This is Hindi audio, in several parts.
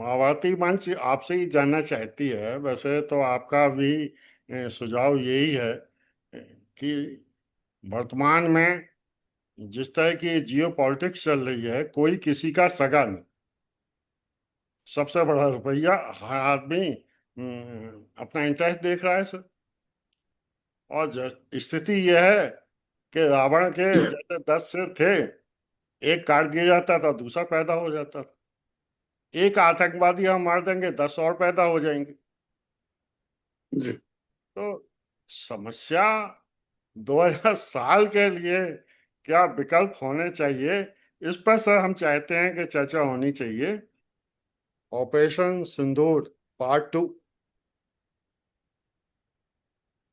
मायावती मंच आपसे ही जानना चाहती है। वैसे तो आपका भी सुझाव यही है कि वर्तमान में जिस तरह की जियो पॉलिटिक्स चल रही है, कोई किसी का सगा नहीं। सबसे बड़ा रुपया हर आदमी अपना इंटरेस्ट देख रहा है सर। और स्थिति यह है कि रावण के जैसे 10 सिर थे, एक काट दिया जाता था, दूसरा पैदा हो जाता था। एक आतंकवादी हम मार देंगे, 10 और पैदा हो जाएंगे। जी। तो समस्या 2000 साल के लिए क्या विकल्प होने चाहिए, इस पर सर हम चाहते हैं कि चर्चा होनी चाहिए। ऑपरेशन सिंदूर पार्ट 2,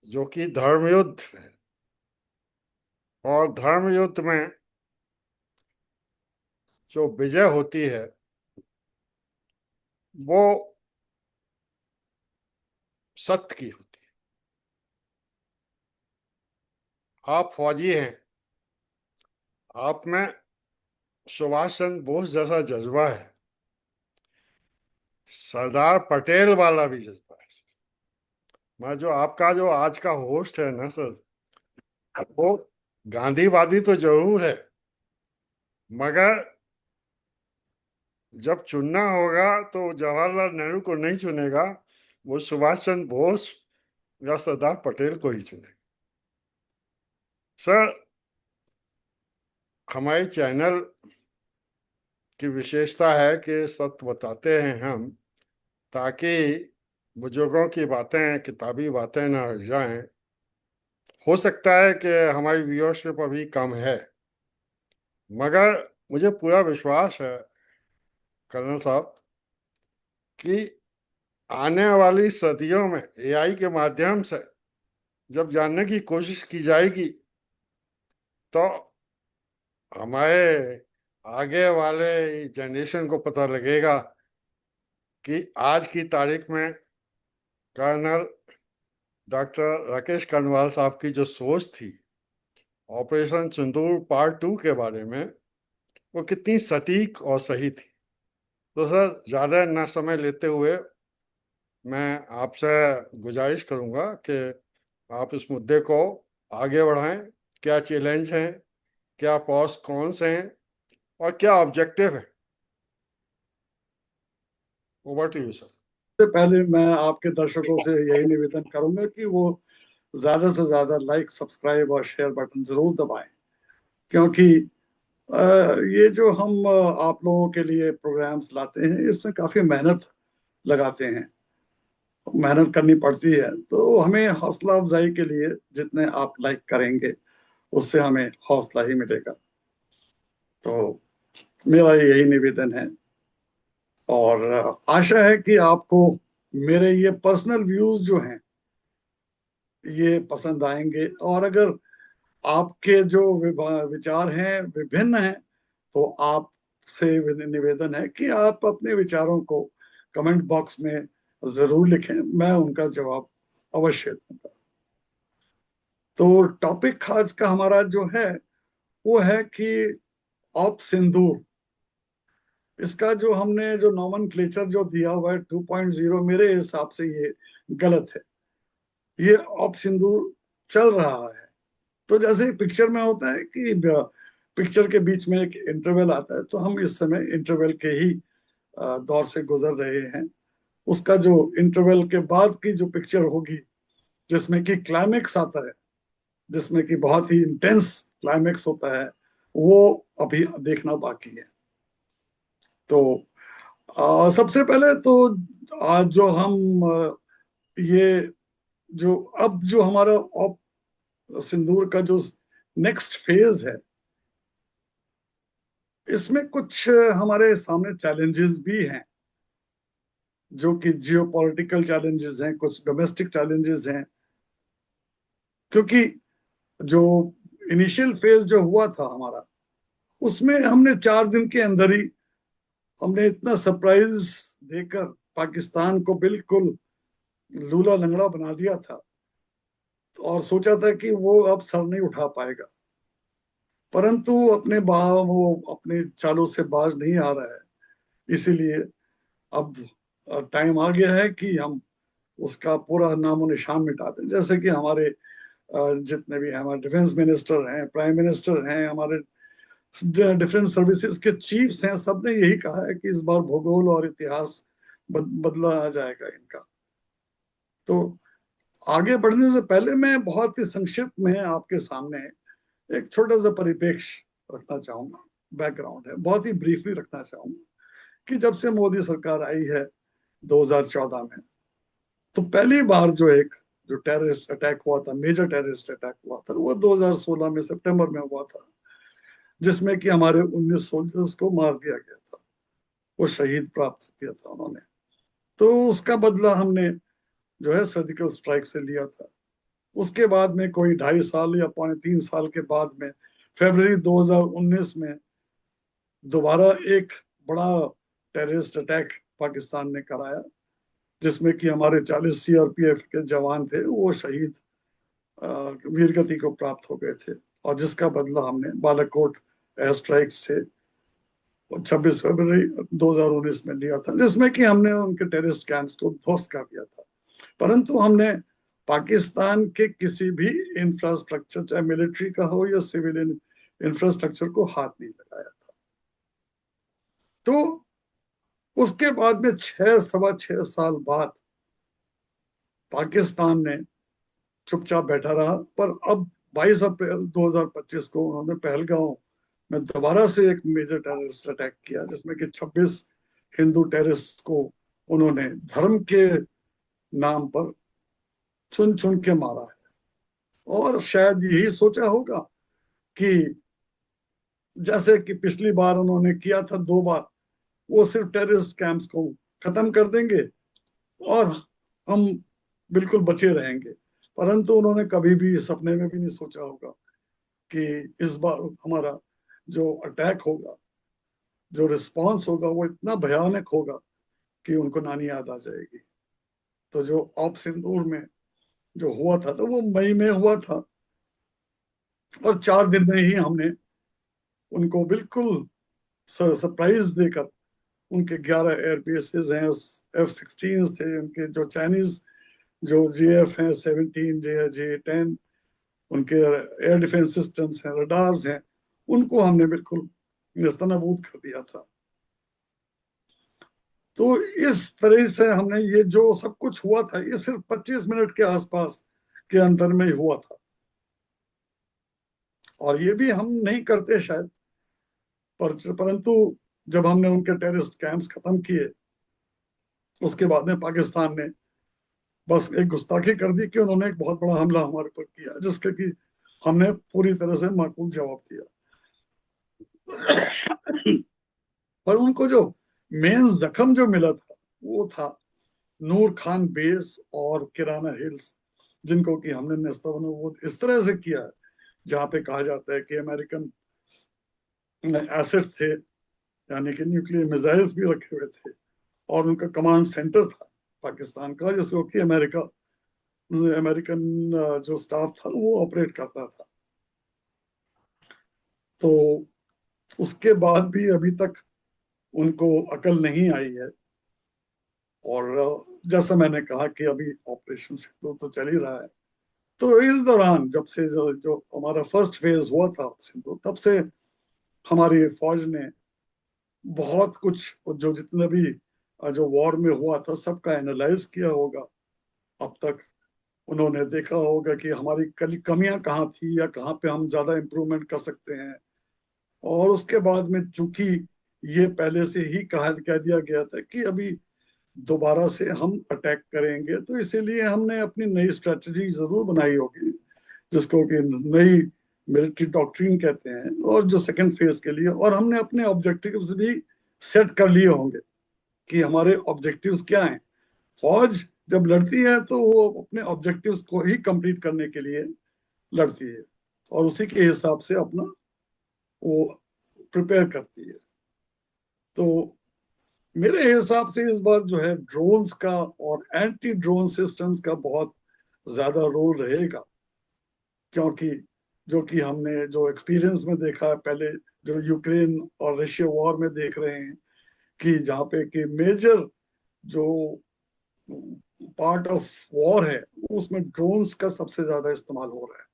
जो कि धर्म युद्ध है, और धर्म युद्ध में जो विजय होती है वो सत्य की होती है। आप फौजी हैं, आप में सुभाष चंद्र बोस जैसा जज्बा है, सरदार पटेल वाला भी जज्बा है। मैं जो आपका जो आज का होस्ट है ना सर, वो गांधीवादी तो जरूर है, मगर जब चुनना होगा तो जवाहरलाल नेहरू को नहीं चुनेगा, वो सुभाष चंद्र बोस या सरदार पटेल को ही चुनेगा। सर, हमारे चैनल की विशेषता है कि सत्य बताते हैं हम, ताकि बुजुर्गों की बातें, किताबी बातें न रह जाएं। हो सकता है कि हमारी व्यूअरशिप अभी कम है, मगर मुझे पूरा विश्वास है कर्नल साहब कि आने वाली सदियों में एआई के माध्यम से जब जानने की कोशिश की जाएगी, तो हमारे आगे वाले जनरेशन को पता लगेगा कि आज की तारीख में कर्नल डॉक्टर राकेश कनवाल साहब की जो सोच थी ऑपरेशन सिंदूर पार्ट 2 के बारे में, वो कितनी सटीक और सही थी। तो सर, ज़्यादा ना समय लेते हुए मैं आपसे गुजारिश करूंगा कि आप इस मुद्दे को आगे बढ़ाएं। क्या चैलेंज हैं, क्या पॉस कॉन्स हैं, और क्या ऑब्जेक्टिव है। Over to you sir. सबसे पहले मैं आपके दर्शकों से यही निवेदन करूंगा कि वो ज्यादा से ज्यादा लाइक, सब्सक्राइब और शेयर बटन जरूर दबाएं, क्योंकि ये जो हम आप लोगों के लिए प्रोग्राम्स लाते हैं, इसमें काफी मेहनत लगाते हैं, मेहनत करनी पड़ती है। तो हमें हौसला अफजाई के लिए जितने आप लाइक करेंगे, उससे हमें हौसला ही मिलेगा। तो मेरा यही निवेदन है, और आशा है कि आपको मेरे ये पर्सनल व्यूज जो हैं ये पसंद आएंगे। और अगर आपके जो विचार हैं विभिन्न हैं, तो आपसे निवेदन है कि आप अपने विचारों को कमेंट बॉक्स में जरूर लिखें, मैं उनका जवाब अवश्य दूंगा। तो टॉपिक आज का हमारा जो है वो है कि ऑप सिंदूर। इसका जो हमने जो नॉमेनक्लेचर जो दिया हुआ है 2.0, मेरे हिसाब से ये गलत है। ये ऑप सिंदूर चल रहा है। तो जैसे पिक्चर में होता है कि पिक्चर के बीच में एक इंटरवल आता है, तो हम इस समय इंटरवल के ही दौर से गुजर रहे हैं। उसका जो इंटरवल के बाद की जो पिक्चर होगी, जिसमें कि क्लाइमेक्स आता है, जिसमें कि बहुत ही इंटेंस क्लाइमेक्स होता है, वो अभी देखना बाकी है। तो सबसे पहले तो आज जो हम ये जो अब जो हमारा सिंदूर का जो नेक्स्ट फेज है, इसमें कुछ हमारे सामने चैलेंजेस भी हैं, जो कि जियो पॉलिटिकल चैलेंजेस हैं, कुछ डोमेस्टिक चैलेंजेस हैं। क्योंकि जो इनिशियल फेज जो हुआ था हमारा, उसमें हमने 4 दिन के अंदर ही हमने इतना सरप्राइज देकर पाकिस्तान को बिल्कुल लूला लंगड़ा बना दिया था, और सोचा था कि वो अब सर नहीं उठा पाएगा। परंतु वो अपने चालों से बाज नहीं आ रहा है। इसीलिए अब टाइम आ गया है कि हम उसका पूरा नामो निशान मिटा दें। जैसे कि हमारे जितने भी हमारे डिफेंस मिनिस्टर हैं, प्राइम मिनिस्टर हैं, हमारे डिफरेंट सर्विसेज के चीफ्स हैं, सबने यही कहा है कि इस बार भूगोल और इतिहास बदला जाएगा इनका। तो आगे बढ़ने से पहले मैं बहुत ही संक्षिप्त में आपके सामने एक छोटा सा परिप्रेक्ष्य रखना चाहूंगा। बैकग्राउंड है, बहुत ही ब्रीफली रखना चाहूंगा कि जब से मोदी सरकार आई है 2014 में, तो पहली बार जो टेररिस्ट अटैक हुआ था, मेजर टेररिस्ट अटैक हुआ था, वो 2016 में सितंबर में हुआ था, जिसमें कि हमारे 19 सोल्जर्स को मार दिया गया था। वो शहीद प्राप्त किया था उन्होंने। तो उसका बदला हमने जो है सर्जिकल स्ट्राइक से लिया था। उसके बाद में कोई 2.5 साल या 3.25 साल के बाद में फरवरी 2019 में दोबारा एक बड़ा टेररिस्ट अटैक पाकिस्तान ने कराया, जिसमें कि हमारे 40 सीआरपीएफ के जवान थे, वो शहीद वीरगति को प्राप्त हो गए थे। और जिसका बदला हमने बालाकोट एयर स्ट्राइक से 26 फरवरी 2019 में लिया था, जिसमें कि हमने उनके टेररिस्ट कैंप्स को ध्वस्त कर दिया था। परंतु हमने पाकिस्तान के किसी भी इंफ्रास्ट्रक्चर, चाहे मिलिट्री का हो या सिविलियन इंफ्रास्ट्रक्चर, को हाथ नहीं लगाया था। तो उसके बाद में 6 सवा 6 साल बाद पाकिस्तान ने चुपचाप बैठा रहा। पर अब 22 अप्रैल 2025 को उन्होंने पहलगांव में दोबारा से एक मेजर टेररिस्ट अटैक किया, जिसमें कि 26 हिंदू टेररिस्ट को उन्होंने धर्म के नाम पर चुन चुन के मारा है। और शायद यही सोचा होगा कि जैसे कि पिछली बार उन्होंने किया था 2 बार, वो सिर्फ टेररिस्ट कैंप्स को खत्म कर देंगे और हम बिल्कुल बचे रहेंगे। परंतु उन्होंने कभी भी सपने में भी नहीं सोचा होगा कि इस बार हमारा जो अटैक होगा, जो रिस्पांस होगा, वो इतना भयानक होगा कि उनको नानी याद आ जाएगी। तो जो ऑप सिंदूर में जो हुआ था, तो वो मई में हुआ था, और 4 दिन में ही हमने उनको बिल्कुल सरप्राइज देकर, उनके 11 एयर बेसेस हैं, F-16 थे, उनके जो चाइनीज जो JF हैं 17, J10, उनके एयर डिफेंस सिस्टम्स हैं, रडार्स हैं, उनको हमने बिल्कुल नेस्तनाबूद कर दिया था। तो इस तरह से हमने ये जो सब कुछ हुआ था, ये सिर्फ 25 मिनट के आसपास के अंतर में ही हुआ था। और ये भी हम नहीं करते शायद, परंतु जब हमने उनके टेररिस्ट कैंप्स खत्म किए, उसके बाद में पाकिस्तान ने बस एक गुस्ताखी कर दी कि उन्होंने एक बहुत बड़ा हमला हमारे ऊपर किया, जिसके कि हमने पूरी तरह से माकूल जवाब दिया। पर उनको जो मेन जख्म जो मिला था, वो था नूर खान बेस और किराना हिल्स, जिनको कि हमने नेस्तनाबूद इस तरह से किया है, जहाँ पे कहा जाता है कि अमेरिकन एसेट्स थे, यानी कि न्यूक्लियर मिसाइल्स भी रखे हुए थे, और उनका कमांड सेंटर था पाकिस्तान का, जिसको कि अमेरिकन जो स्टाफ था वो ऑपरेट करता था। तो उसके बाद भी अभी तक उनको अकल नहीं आई है। और जैसा मैंने कहा कि अभी ऑपरेशन सिंदूर तो चल ही रहा है। तो इस दौरान जब से जो हमारा फर्स्ट फेज हुआ था सिंदूर, तब से हमारी फौज ने बहुत कुछ, जो जितना भी जो वॉर में हुआ था, सबका एनालाइज किया होगा अब तक। उन्होंने देखा होगा कि हमारी कमियां कहाँ थी, या कहाँ पे हम ज्यादा इम्प्रूवमेंट कर सकते हैं। और उसके बाद में चूंकि ये पहले से ही कह दिया गया था कि अभी दोबारा से हम अटैक करेंगे, तो इसीलिए हमने अपनी नई स्ट्रेटजी जरूर बनाई होगी, जिसको कि नई मिलिट्री डॉक्ट्रिन कहते हैं, और जो सेकंड फेज के लिए, और हमने अपने ऑब्जेक्टिव्स भी सेट कर लिए होंगे कि हमारे ऑब्जेक्टिव्स क्या हैं। फौज जब लड़ती है तो वो अपने ऑब्जेक्टिव्स को ही कंप्लीट करने के लिए लड़ती है, और उसी के हिसाब से अपना वो प्रिपेयर करती है। तो मेरे हिसाब से इस बार जो है ड्रोन्स का और एंटी ड्रोन सिस्टम्स का बहुत ज्यादा रोल रहेगा, क्योंकि जो कि हमने जो एक्सपीरियंस में देखा है पहले, जो यूक्रेन और रशिया वॉर में देख रहे हैं, कि जहाँ पे कि मेजर जो पार्ट ऑफ वॉर है उसमें ड्रोन्स का सबसे ज्यादा इस्तेमाल हो रहा है।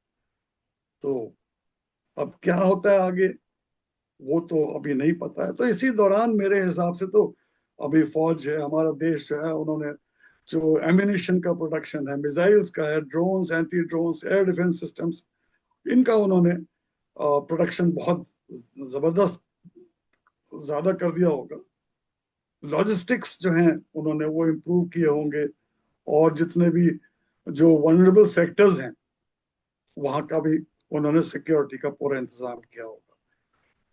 तो अब क्या होता है आगे वो तो अभी नहीं पता है। तो इसी दौरान मेरे हिसाब से तो अभी फौज है, हमारा देश जो है, उन्होंने जो एम्यूनिशन का प्रोडक्शन है, मिसाइल्स का है, drones, anti drones, air defence systems, इनका उन्होंने प्रोडक्शन बहुत जबरदस्त ज्यादा कर दिया होगा। लॉजिस्टिक्स जो हैं उन्होंने वो इम्प्रूव किए होंगे, और जितने भी जो वनरेबल सेक्टर्स हैं वहां का भी उन्होंने सिक्योरिटी का पूरा इंतजाम किया होगा।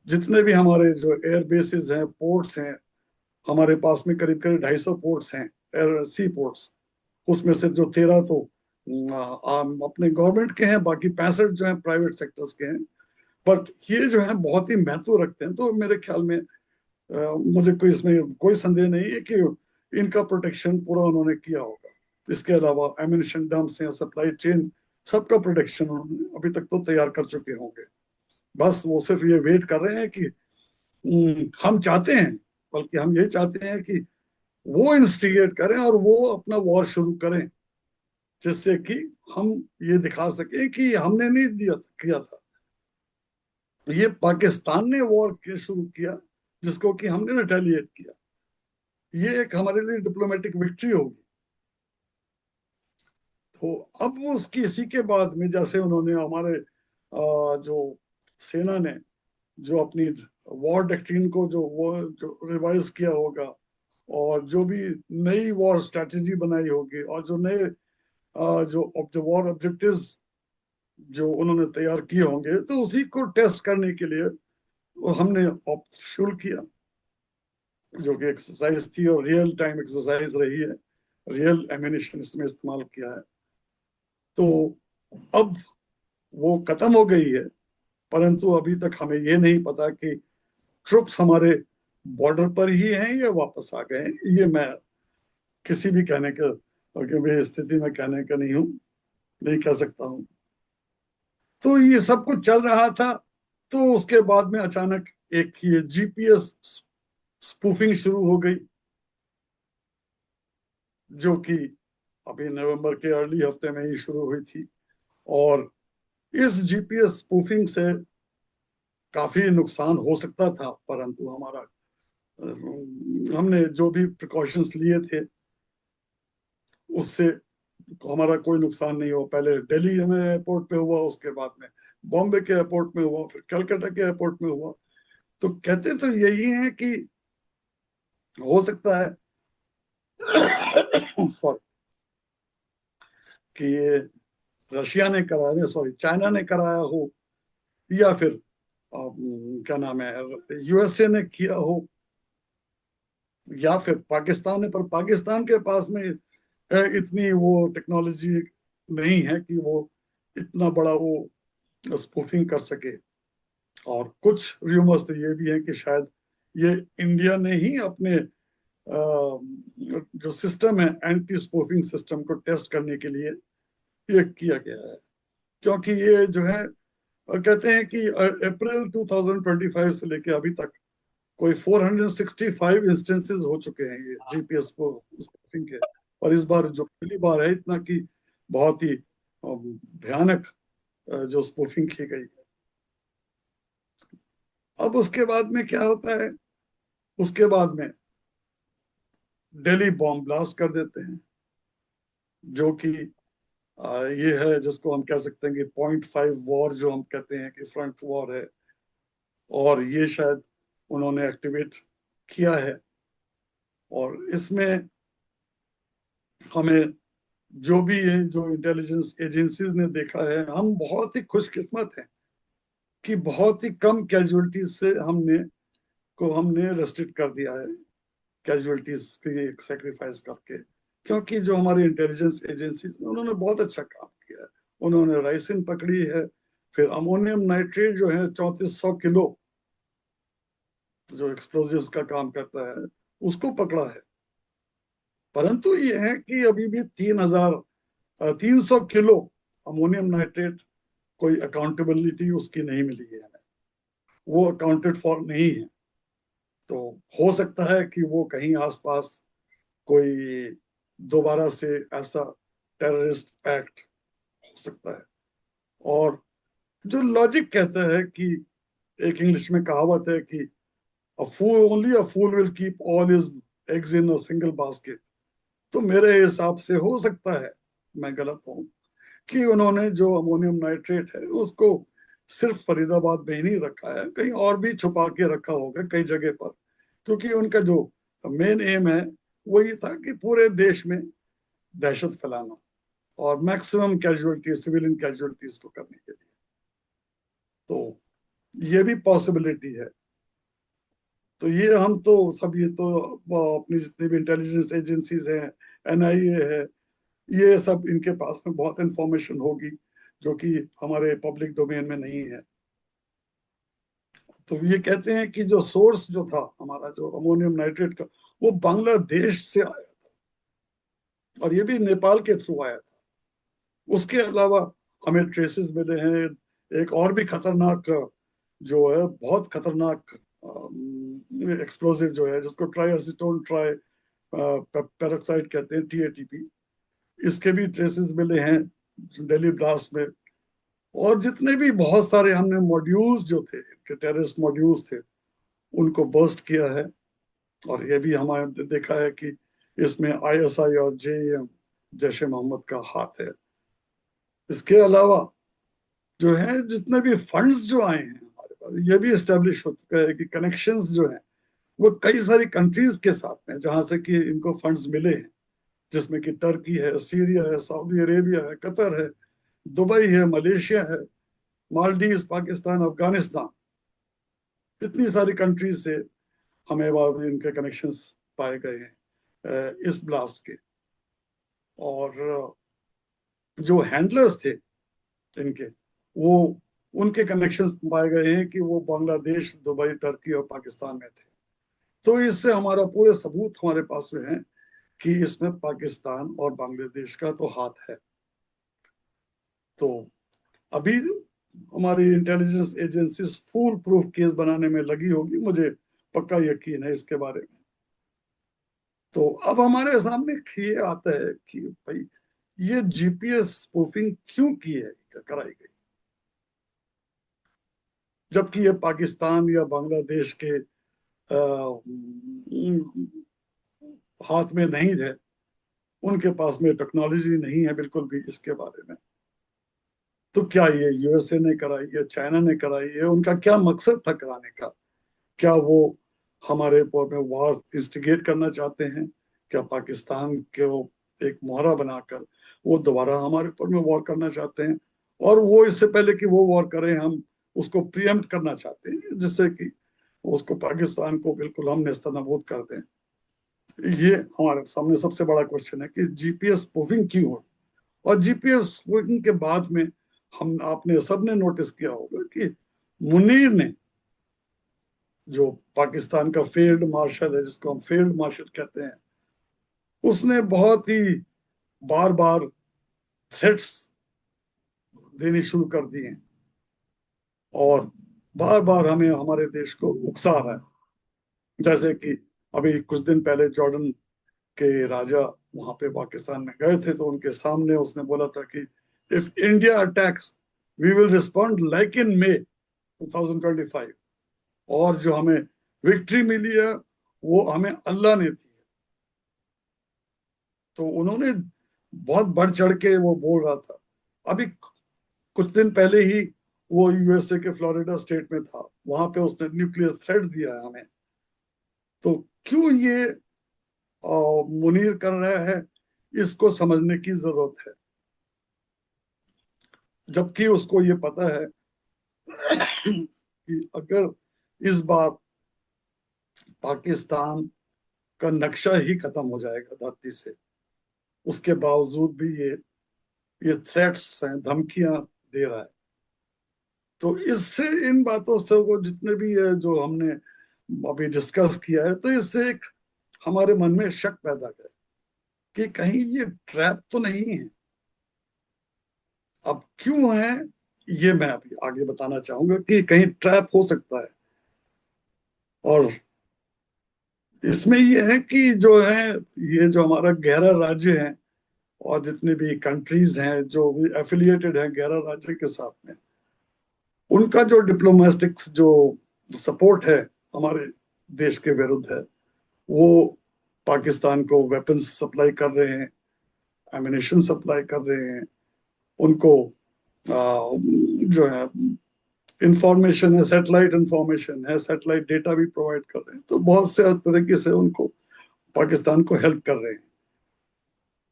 जितने भी हमारे जो एयर बेसिस हैं, पोर्ट्स हैं, हमारे पास में करीब करीब 250 पोर्ट्स हैं, एयर सी पोर्ट्स। उसमें से जो 13 तो अपने गवर्नमेंट के हैं, बाकी 65 जो हैं प्राइवेट सेक्टर्स के हैं। बट ये जो है बहुत ही महत्व रखते हैं। तो मेरे ख्याल में मुझे कोई इसमें कोई संदेह नहीं है कि इनका प्रोटेक्शन पूरा उन्होंने किया होगा। इसके अलावा एम्यूनिशन डंप्स हैं, सप्लाई चेन, सबका प्रोटेक्शन उन्होंने अभी तक तो तैयार कर चुके होंगे। बस वो सिर्फ ये वेट कर रहे हैं कि हम चाहते हैं, बल्कि हम ये चाहते हैं कि वो इंस्टिगेट करें और वो अपना वॉर शुरू करें, जिससे कि हम ये दिखा सके कि हमने नहीं दिया किया था, ये पाकिस्तान ने वॉर शुरू किया जिसको कि हमने रिटेलिएट किया। ये एक हमारे लिए डिप्लोमेटिक विक्ट्री होगी। तो अब उसकी इसी के बाद में जैसे उन्होंने हमारे जो सेना ने जो अपनी वॉर डॉक्ट्रिन को जो रिवाइज किया होगा, और जो भी नई वॉर स्ट्रेटेजी बनाई होगी, और जो नए जो वॉर ऑब्जेक्टिव्स जो उन्होंने तैयार किए होंगे, तो उसी को टेस्ट करने के लिए हमने शुरू किया, जो कि एक्सरसाइज थी और रियल टाइम एक्सरसाइज रही है। रियल एम्यूनिशन इसमें इस्तेमाल किया है। तो अब वो खत्म हो गई है, परंतु अभी तक हमें ये नहीं पता कि ट्रुप्स हमारे बॉर्डर पर ही हैं या वापस आ गए हैं। ये मैं किसी भी कहने का भी स्थिति में कहने का नहीं हूं, नहीं कह सकता हूं। तो ये सब कुछ चल रहा था। तो उसके बाद में अचानक एक ये जीपीएस स्पूफिंग शुरू हो गई, जो कि अभी नवंबर के अर्ली हफ्ते में ही शुरू हुई थी। और इस जीपीएस स्पूफिंग से काफी नुकसान हो सकता था, परंतु हमने जो भी प्रिकॉशंस लिए थे उससे हमारा कोई नुकसान नहीं हुआ। पहले दिल्ली में एयरपोर्ट पे हुआ, उसके बाद में बॉम्बे के एयरपोर्ट में हुआ, फिर कलकत्ता के एयरपोर्ट में हुआ। तो कहते तो यही है कि हो सकता है सॉरी कि ये रशिया ने कराया, सॉरी चाइना ने कराया हो, या फिर क्या नाम है, यूएसए ने किया हो, या फिर पाकिस्तान ने। पर पाकिस्तान के पास में इतनी वो टेक्नोलॉजी नहीं है कि वो इतना बड़ा वो स्पूफिंग कर सके। और कुछ रूमर्स तो ये भी है कि शायद ये इंडिया ने ही अपने जो सिस्टम है, एंटी स्पूफिंग सिस्टम को टेस्ट करने के लिए ये किया गया है। क्योंकि ये जो है कहते हैं कि अप्रैल 2025 से लेके अभी तक कोई 465 इंस्टेंसेस हो चुके हैं ये जीपीएस को स्पूफिंग के। और इस बार जो पहली बार है इतना की बहुत ही भयानक जो स्पूफिंग की गई है। अब उसके बाद में क्या होता है, उसके बाद में दिल्ली बॉम्ब ब्लास्ट कर देते हैं, जो कि ये है जिसको हम कह सकते हैं कि 0.5 वॉर, जो हम कहते हैं कि फ्रंट वॉर है। और ये शायद उन्होंने एक्टिवेट किया है। और इसमें हमें जो भी ये जो इंटेलिजेंस एजेंसीज ने देखा है, हम बहुत ही खुशकिस्मत हैं कि बहुत ही कम कैजुअलिटीज से हमने रेस्ट्रिक्ट कर दिया है, कैजुअलिटीज की सेक्रीफाइस करके। क्योंकि जो हमारी इंटेलिजेंस एजेंसीज उन्होंने बहुत अच्छा काम किया है। उन्होंने राइसिन पकड़ी है, फिर अमोनियम नाइट्रेट जो है 3400 किलो जो एक्सप्लोजिव्स का काम करता है उसको पकड़ा है। परंतु ये है कि अभी भी 300 किलो अमोनियम नाइट्रेट कोई अकाउंटेबिलिटी उसकी नहीं मिली है हमें, वो अकाउंटेड फॉर नहीं है। तो हो सकता है कि वो कहीं आसपास कोई दोबारा से ऐसा टेररिस्ट एक्ट हो सकता है। और जो लॉजिक कहता है कि, एक इंग्लिश में कहावत है कि a fool will keep all his eggs in a single basket। तो मेरे हिसाब से हो सकता है, मैं गलत हूं, कि उन्होंने जो अमोनियम नाइट्रेट है उसको सिर्फ फरीदाबाद में ही नहीं रखा है, कहीं और भी छुपा के रखा होगा कई जगह पर, क्योंकि उनका जो मेन एम है वो ये था कि पूरे देश में दहशत फैलाना और मैक्सिमम कैजुअलिटी, सिविलियन कैजुअलिटीज को करने के लिए। तो ये भी पॉसिबिलिटी है। तो ये हम तो सब, ये तो अपनी जितनी भी इंटेलिजेंस एजेंसीज हैं, एनआईए है, ये सब इनके पास में बहुत इंफॉर्मेशन होगी जो कि हमारे पब्लिक डोमेन में नहीं है। तो ये कहते हैं कि जो सोर्स जो था हमारा, जो अमोनियम नाइट्रेट का, वो बांग्लादेश से आया, और ये भी नेपाल के थ्रू आया था। उसके अलावा हमें ट्रेसेस मिले हैं एक और भी खतरनाक, जो है बहुत खतरनाक एक्सप्लोसिव जो है, जिसको ट्राई एसीटोन ट्राई पेरोक्साइड कहते हैं, TATP। इसके भी ट्रेसेस मिले हैं दिल्ली ब्लास्ट में। और जितने भी बहुत सारे हमने मॉड्यूल्स जो थे, टेररिस्ट मॉड्यूल्स थे, उनको बर्स्ट किया है। और ये भी हमारे देखा है कि इसमें ISI और JEM, जैश ए मोहम्मद का हाथ है। इसके अलावा जो है जितने भी फंड्स जो आए हैं हमारे पास, ये भी एस्टेब्लिश हो चुका है कि कनेक्शंस जो हैं वो कई सारी कंट्रीज के साथ में, जहां से कि इनको फंड्स मिले हैं, जिसमें कि टर्की है, सीरिया है, सऊदी अरेबिया है, कतर है, दुबई है, मलेशिया है, मालदीव, पाकिस्तान, अफगानिस्तान, इतनी सारी कंट्रीज से हमें बाद इनके कनेक्शंस पाए गए हैं इस ब्लास्ट के। और जो हैंडलर्स थे इनके, वो, उनके कनेक्शंस पाए गए हैं कि वो बांग्लादेश, दुबई, टर्की और पाकिस्तान में थे। तो इससे हमारा पूरे सबूत हमारे पास में है कि इसमें पाकिस्तान और बांग्लादेश का तो हाथ है। तो अभी हमारी intelligence agencies full proof case बनाने में लगी होगी, मुझे पक्का यकीन है इसके बारे में। तो अब हमारे सामने ये आता है कि भाई, ये GPS स्पूफिंग क्यों की है, कराई गई, जबकि ये पाकिस्तान या बांग्लादेश के हाथ में नहीं है, उनके पास में टेक्नोलॉजी नहीं है बिल्कुल भी इसके बारे में। तो क्या ये USA ने कराई या चाइना ने कराई है? उनका क्या मकसद था कराने का? क्या वो हमारे ऊपर में वॉर इंस्टिगेट करना चाहते हैं? क्या पाकिस्तान को एक मोहरा बनाकर वो दोबारा हमारे ऊपर में वॉर करना चाहते हैं? और वो इससे पहले कि वो वॉर करें, हम उसको प्रियम्प्ट करना चाहते हैं, जिससे कि उसको, पाकिस्तान को बिल्कुल हम नेस्तनाबूद कर दें। ये हमारे सामने सबसे बड़ा क्वेश्चन है कि GPS स्पूफिंग क्यों हुई। और GPS स्पूफिंग के बाद में हम, आपने सबने नोटिस किया होगा कि मुनीर ने, जो पाकिस्तान का फील्ड मार्शल है, जिसको हम फील्ड मार्शल कहते हैं, उसने बहुत ही बार बार थ्रेट्स देनी शुरू कर दी हैं और बार बार हमें, हमारे देश को उकसा रहा है। जैसे कि अभी कुछ दिन पहले जॉर्डन के राजा वहां पे पाकिस्तान में गए थे, तो उनके सामने उसने बोला था कि if India attacks we will respond like in May 2025। और जो हमें विक्ट्री मिली है वो हमें अल्लाह ने दी है। तो उन्होंने बहुत बढ़ चढ़ के वो बोल रहा था। अभी कुछ दिन पहले ही वो USA के फ्लोरिडा स्टेट में था, वहां पे उसने न्यूक्लियर थ्रेट दिया है हमें। तो क्यों ये मुनीर कर रहा है, इसको समझने की जरूरत है। जबकि उसको ये पता है कि अगर इस बार पाकिस्तान का नक्शा ही खत्म हो जाएगा धरती से, उसके बावजूद भी ये थ्रेट्स हैं, धमकियां दे रहा है। तो इससे, इन बातों से, वो जितने भी है जो हमने अभी डिस्कस किया है, तो इससे एक हमारे मन में शक पैदा है कि कहीं ये ट्रैप तो नहीं है। अब क्यों है, ये मैं अभी आगे बताना चाहूंगा कि कहीं ट्रैप हो सकता है। और इसमें ये है कि जो है, ये जो हमारा 11 राज्य हैं और जितने भी कंट्रीज हैं जो भी एफिलिएटेड हैं 11 राज्य के साथ में, उनका जो डिप्लोमेटिक जो सपोर्ट है हमारे देश के विरुद्ध है, वो पाकिस्तान को वेपन्स सप्लाई कर रहे हैं, एमिनेशन सप्लाई कर रहे हैं उनको, जो है इंफॉर्मेशन है, सैटेलाइट इंफॉर्मेशन है, सैटेलाइट डेटा भी प्रोवाइड कर रहे हैं, तो बहुत से तरीके से उनको, पाकिस्तान को हेल्प कर रहे हैं।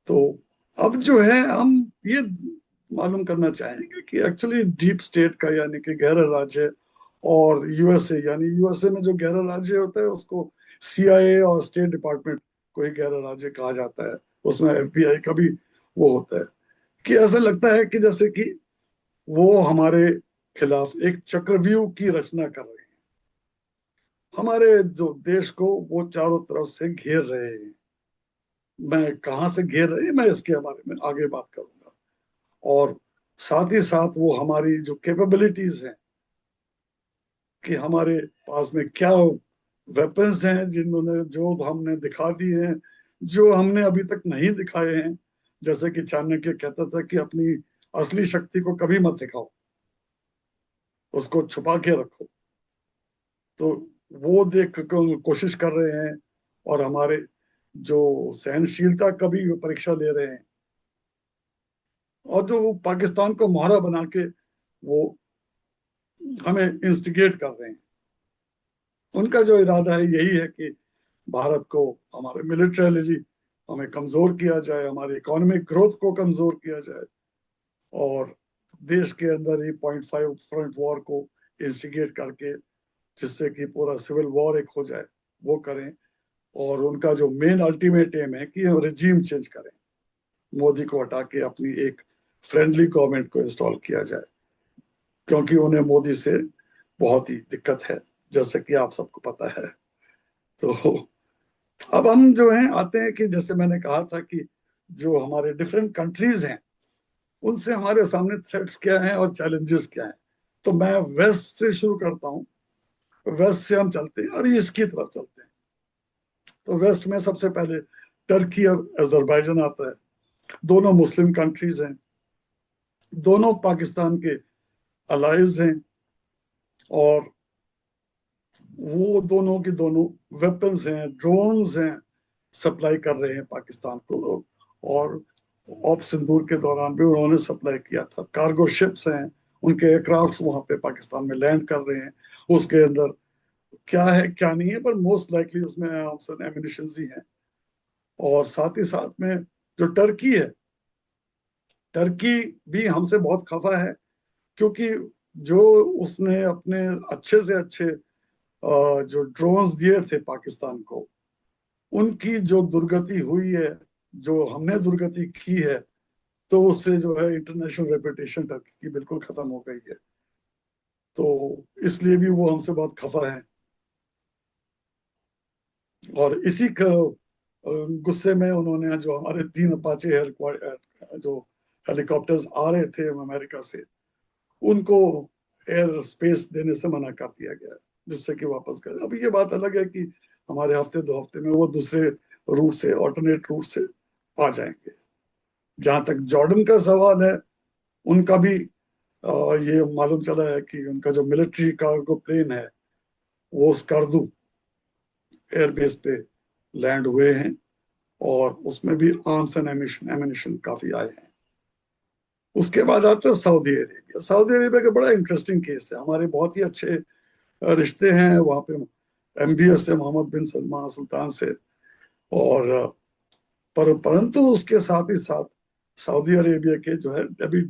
तो अब जो है हम ये मालूम करना चाहेंगे कि एक्चुअली डीप स्टेट का यानी कि 11 राज्य और यूएसए, यानी यूएसए में जो 11 राज्य होता है उसको सीआईए और स्टेट डिपार्टमेंट को ही 11 राज्य कहा जाता है, उसमें एफबीआई का भी वो होता है, कि ऐसा लगता है कि जैसे कि वो हमारे खिलाफ एक चक्रव्यूह की रचना कर रहे हैं, हमारे जो देश को वो चारों तरफ से घेर रहे हैं। मैं कहाँ से घेर रहे हैं मैं इसके बारे में आगे बात करूंगा, और साथ ही साथ वो हमारी जो कैपेबिलिटीज हैं, कि हमारे पास में क्या वेपन्स हैं जिन्होंने जो हमने दिखा दिए हैं, जो हमने अभी तक नहीं दिखाए हैं। जैसे कि चाणक्य कहता था कि अपनी असली शक्ति को कभी मत दिखाओ, उसको छुपा के रखो। तो वो देख कोशिश कर रहे हैं, और हमारे जो सहनशीलता का भी परीक्षा ले रहे हैं, और जो वो पाकिस्तान को मोहरा बना के वो हमें इंस्टिगेट कर रहे हैं। उनका जो इरादा है यही है कि भारत को, हमारे मिलिट्रली हमें कमजोर किया जाए, हमारी इकोनॉमिक ग्रोथ को कमजोर किया जाए, और देश के अंदर ही 0.5 फ्रंट वॉर को इंस्टिगेट करके, जिससे कि पूरा सिविल वॉर एक हो जाए, वो करें। और उनका जो मेन अल्टीमेट एम है कि रिजीम चेंज करें, मोदी को हटा के अपनी एक फ्रेंडली गवर्नमेंट को इंस्टॉल किया जाए, क्योंकि उन्हें मोदी से बहुत ही दिक्कत है, जैसे कि आप सबको पता है। तो अब हम जो हैं आते हैं कि जैसे मैंने कहा था कि जो हमारे डिफरेंट कंट्रीज हैं, उनसे हमारे सामने थ्रेट्स क्या हैं और चैलेंजेस क्या हैं। तो मैं वेस्ट से शुरू करता हूँ, वेस्ट से हम चलते हैं और ईस्ट की तरफ चलते हैं। तो वेस्ट में सबसे पहले टर्की और अजरबैजान आता है। दोनों मुस्लिम कंट्रीज हैं, दोनों पाकिस्तान के अलाइज हैं, और वो दोनों के दोनों वेपन्स हैं, ड्रोन्स हैं, सप्लाई कर रहे हैं पाकिस्तान को। और ऑप सिंदूर के दौरान भी उन्होंने सप्लाई किया था। कार्गो शिप्स हैं, उनके एयरक्राफ्ट वहां पे पाकिस्तान में लैंड कर रहे हैं। उसके अंदर क्या है क्या नहीं है, पर मोस्ट लाइकली उसमें आर्म्स एंड एमिनिशन ही है। और साथ ही साथ में जो टर्की है, टर्की भी हमसे बहुत खफा है, क्योंकि जो उसने अपने अच्छे से अच्छे जो ड्रोन्स दिए थे पाकिस्तान को, उनकी जो दुर्गति हुई है, जो हमने दुर्गति की है, तो उससे जो है इंटरनेशनल रेपुटेशन टर्की की बिल्कुल खत्म हो गई है। तो इसलिए भी वो हमसे बहुत खफा है। और इसी गुस्से में उन्होंने जो हमारे 3 अपाचे जो हेलीकॉप्टर्स आ रहे थे अमेरिका से, उनको एयर स्पेस देने से मना कर दिया गया है, जिससे कि वापस गए। अब ये बात अलग है कि हमारे हफ्ते 2 हफ्ते में वो दूसरे रूट से, ऑल्टरनेट रूट से आ जाएंगे। जहां तक जॉर्डन का सवाल है, उनका भी ये मालूम चला है कि उनका जो मिलिट्री कार्गो प्लेन है, वो स्कार्दू एयरबेस पे लैंड हुए हैं, और उसमें भी आर्म्स एंड एमिनिशन काफी आए हैं। उसके बाद आता है सऊदी अरेबिया। सऊदी अरेबिया का बड़ा इंटरेस्टिंग केस है। हमारे बहुत ही अच्छे रिश्ते हैं वहां पे एमबीएस से, मोहम्मद बिन सलमान सुल्तान से। और परंतु उसके साथ ही साथ सऊदी अरेबिया के जो है, अभी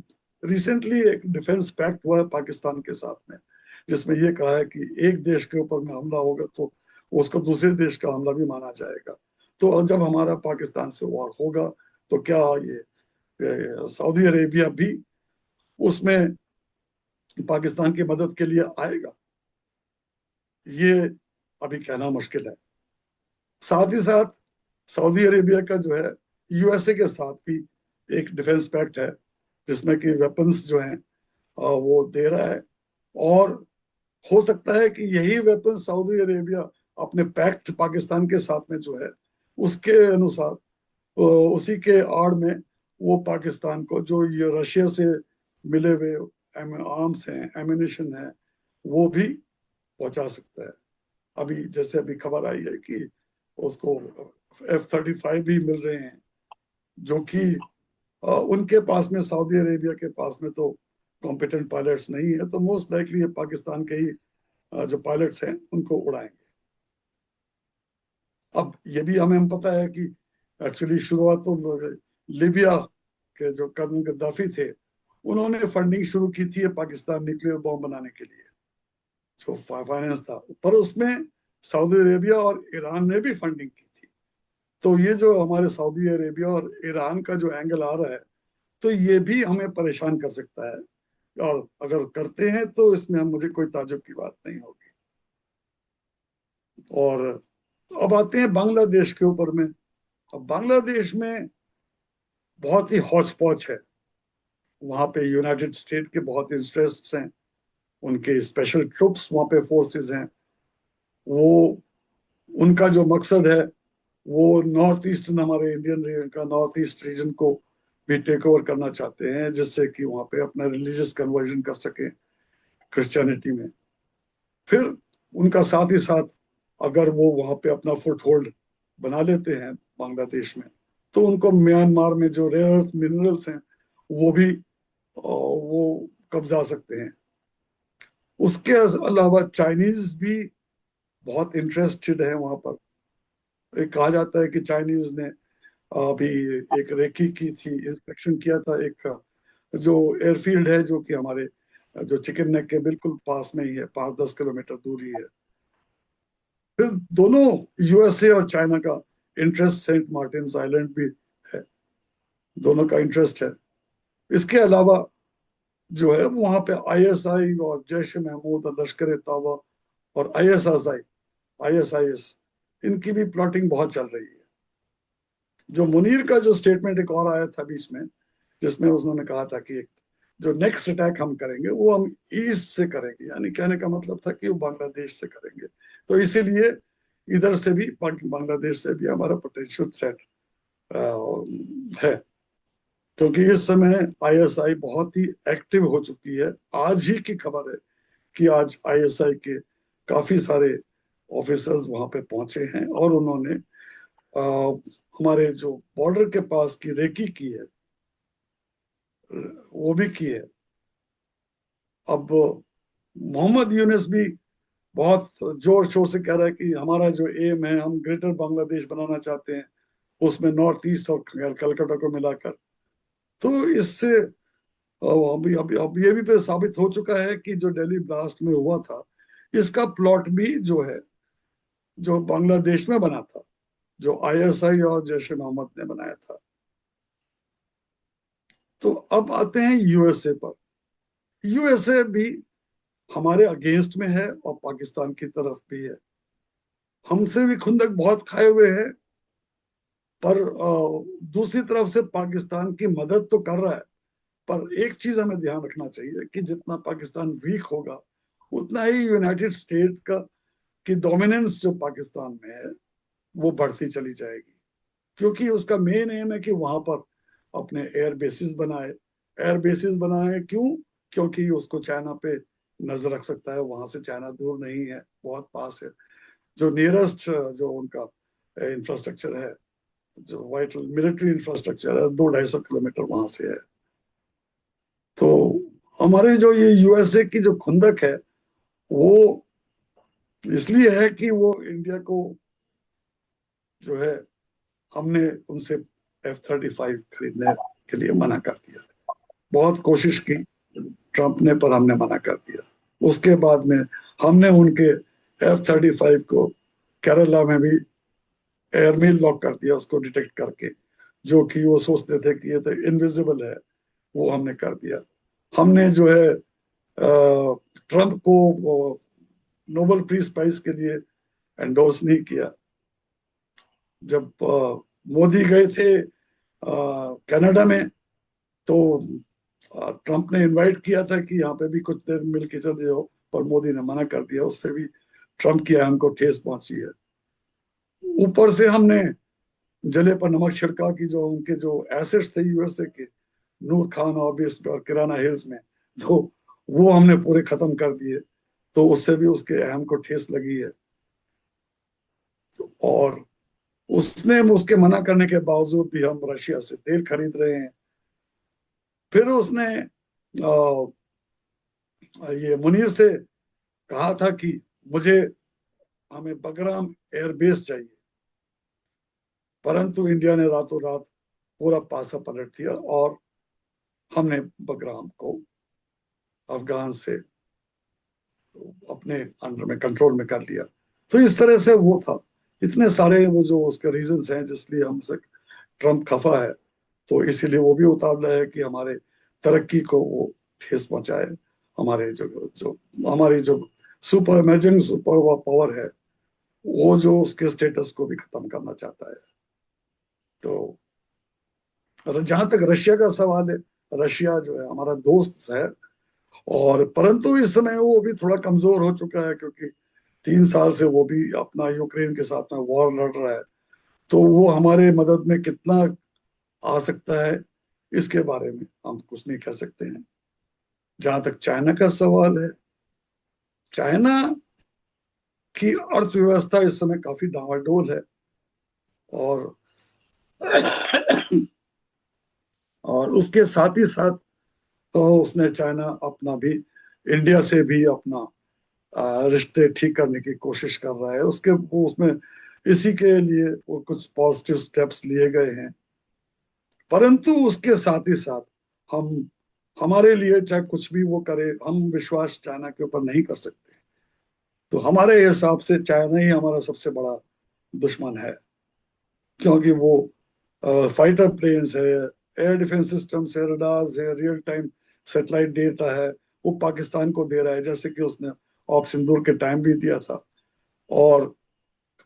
रिसेंटली एक डिफेंस पैक्ट हुआ है पाकिस्तान के साथ में, जिसमें ये कहा है कि एक देश के ऊपर में हमला होगा तो उसको दूसरे देश का हमला भी माना जाएगा। तो जब हमारा पाकिस्तान से वॉर होगा, तो क्या ये सऊदी अरेबिया भी उसमें पाकिस्तान की मदद के लिए आएगा, ये अभी कहना मुश्किल है। साथ ही साथ सऊदी अरेबिया का जो है यूएसए के साथ भी एक डिफेंस पैक्ट है, जिसमें कि वेपन्स जो हैं वो दे रहा है। और हो सकता है कि यही वेपन सऊदी अरेबिया अपने पैक्ट पाकिस्तान के साथ में जो है उसके अनुसार उसी के आड़ में वो पाकिस्तान को जो ये रशिया से मिले हुए आर्म्स हैं, एमिनेशन है, वो भी पहुंचा सकता है। अभी जैसे अभी खबर आई है कि उसको F-35 भी मिल रहे हैं, जो कि उनके पास में, सऊदी अरेबिया के पास में तो कॉम्पिटेंट पायलट्स नहीं है, तो मोस्ट लाइकली ये पाकिस्तान के ही जो पायलट्स हैं उनको उड़ाएंगे। अब ये भी हमें पता है कि एक्चुअली शुरुआत तो लीबिया के जो कर्नल गद्दाफी थे, उन्होंने फंडिंग शुरू की थी पाकिस्तान न्यूक्लियर बॉम्ब बनाने के लिए, जो फाइनेंस था, पर उसमें सऊदी अरेबिया और ईरान ने भी फंडिंग की थी। तो ये जो हमारे सऊदी अरेबिया और ईरान का जो एंगल आ रहा है, तो ये भी हमें परेशान कर सकता है, और अगर करते हैं तो इसमें मुझे कोई ताज्जुब की बात नहीं होगी। और अब आते हैं बांग्लादेश के ऊपर में। अब बांग्लादेश में बहुत ही हौच पौच है। वहां पे यूनाइटेड स्टेट के बहुत इंटरेस्ट हैं, उनके स्पेशल ट्रुप्स वहां पे फोर्सेस हैं। वो उनका जो मकसद है, वो नॉर्थ ईस्टर्न, हमारे इंडियन रीजन का नॉर्थ ईस्ट रीजन को भी टेक ओवर करना चाहते हैं, जिससे कि वहां पे अपना रिलीजियस कन्वर्जन कर सके क्रिश्चियनिटी में। फिर उनका साथ ही साथ, अगर वो वहां पे अपना फुट होल्ड बना लेते हैं बांग्लादेश में, तो उनको म्यांमार में जो रेयर अर्थ मिनरल्स हैं वो भी वो कब्जा सकते हैं। उसके अलावा चाइनीज भी बहुत इंटरेस्टेड है वहां पर। एक कहा जाता है कि चाइनीज ने अभी एक रेकी की थी, इंस्पेक्शन किया था एक जो एयरफील्ड है, जो कि हमारे जो चिकन नेक के बिल्कुल पास में ही है, 5-10 किलोमीटर दूरी है। फिर दोनों यूएसए और चाइना का इंटरेस्ट सेंट मार्टिन आइलैंड भी है, दोनों का इंटरेस्ट है। इसके अलावा जो है वहां पे आईएसआई और जैश ए महमूद और लश्कर ए तौबा और आईएसआईएस, इनकी भी प्लॉटिंग बहुत चल रही है। जो मुनीर का जो स्टेटमेंट एक और आया था बीच में, जिसमें उन्होंने कहा था कि जो नेक्स्ट अटैक हम करेंगे वो हम ईस्ट से करेंगे, यानी कहने का मतलब था कि वो बांग्लादेश से करेंगे। तो इसीलिए इधर से भी, बांग्लादेश से भी हमारा पोटेंशियल थ्रेट है, क्योंकि इस समय आईएसआई बहुत ही एक्टिव हो चुकी है। आज ही की खबर है कि आज आईएसआई के काफी सारे ऑफिसर्स वहां पे पहुंचे हैं, और उन्होंने हमारे जो बॉर्डर के पास की रेकी की है, वो भी की है। अब मोहम्मद यूनुस भी बहुत जोर शोर से कह रहा है कि हमारा जो एम है, हम ग्रेटर बांग्लादेश बनाना चाहते हैं, उसमें नॉर्थ ईस्ट और कलकत्ता को मिलाकर। तो इससे अभी अभी अब ये भी पे साबित हो चुका है कि जो दिल्ली ब्लास्ट में हुआ था, इसका प्लॉट भी जो है, जो बांग्लादेश में बना था, जो आईएसआई और जैश ए मोहम्मद ने बनाया था। तो अब आते हैं यूएसए पर। यूएसए भी हमारे अगेंस्ट में है और पाकिस्तान की तरफ भी है। हमसे भी खुंदक बहुत खाए हुए हैं, पर दूसरी तरफ से पाकिस्तान की मदद तो कर रहा है। पर एक चीज हमें ध्यान रखना चाहिए कि जितना पाकिस्तान वीक होगा, उतना ही यूनाइटेड स्टेट्स का की डोमिनेंस जो पाकिस्तान में है वो बढ़ती चली जाएगी। क्योंकि उसका मेन एम है कि वहां पर अपने एयर बेसिस बनाए। एयर बेसिस बनाए क्यों? क्योंकि उसको चाइना पे नजर रख सकता है, वहां से चाइना दूर नहीं है, बहुत पास है। जो नियरेस्ट जो उनका इंफ्रास्ट्रक्चर है, जो वाइटल मिलिट्री इंफ्रास्ट्रक्चर है, 200-250 किलोमीटर वहां से है। तो हमारे जो ये यूएसए की जो खुंदक है, वो इसलिए है कि वो इंडिया को जो है, हमने उनसे F-35 खरीदने के लिए मना कर दिया। बहुत कोशिश की ट्रंप ने, पर हमने मना कर दिया। उसके बाद में हमने उनके F-35 को केरला में भी एयरमेल लॉक कर दिया, उसको डिटेक्ट करके, जो कि वो सोचते थे कि ये तो इनविजिबल है, वो हमने कर दिया। हमने जो है ट्रंप को नोबेल पीस प्राइज के लिए एंडोर्स नहीं किया। जब मोदी गए थे कनाडा में, तो ट्रंप ने इनवाइट किया था कि यहाँ पे भी कुछ देर मिल के चले जाओ, पर मोदी ने मना कर दिया। उससे भी ट्रम्प की अहम को ठेस पहुंची है। ऊपर से हमने जले पर नमक छिड़का कि जो उनके जो एसेट्स थे यूएसए के, नूर खान ऑबिस और किराना हिल्स में, तो वो हमने पूरे खत्म कर दिए। तो उससे भी उसके अहम को ठेस लगी है। और उसने उसके मना करने के बावजूद भी हम रशिया से तेल खरीद रहे हैं। फिर उसने ये मुनीर से कहा था कि मुझे हमें बगराम एयरबेस चाहिए, परंतु इंडिया ने रातों रात पूरा पासा पलट दिया और हमने बगराम को अफगान से अपने अंडर में, कंट्रोल में कर लिया। तो इस तरह से वो था। इतने सारे वो जो उसके रीजंस हैं जिसलिए हमसे ट्रम्प खफा है। तो इसीलिए वो भी उतावला है कि हमारे तरक्की को वो ठेस पहुंचाए। हमारे जो जो हमारी जो सुपर इमर्जिंग सुपर पावर है, वो जो उसके स्टेटस को भी खत्म करना चाहता है। तो जहां तक रशिया का सवाल है, रशिया जो है हमारा दोस्त है, और परंतु इस समय वो भी थोड़ा कमजोर हो चुका है, क्योंकि 3 साल से वो भी अपना यूक्रेन के साथ में वॉर लड़ रहा है। तो वो हमारे मदद में कितना आ सकता है, इसके बारे में हम कुछ नहीं कह सकते हैं। जहां तक चाइना का सवाल है, चाइना की अर्थव्यवस्था इस समय काफी डावाडोल है। और और उसके साथ ही साथ तो उसने चाइना अपना भी इंडिया से भी अपना रिश्ते ठीक करने की कोशिश कर रहा है। उसके वो उसमें इसी के लिए वो कुछ पॉजिटिव स्टेप्स लिए गए हैं। परंतु उसके साथ ही साथ हम हमारे लिए चाहे कुछ भी वो करे, हम विश्वास चाइना के ऊपर नहीं कर सकते। तो हमारे हिसाब से चाइना ही हमारा सबसे बड़ा दुश्मन है, क्योंकि वो फाइटर प्लेन्स है, एयर डिफेंस सिस्टम्स है, रडार्स है, रियल टाइम सैटेलाइट डेटा है, वो पाकिस्तान को दे रहा है, जैसे कि उसने ऑप सिंदूर के टाइम भी दिया था। और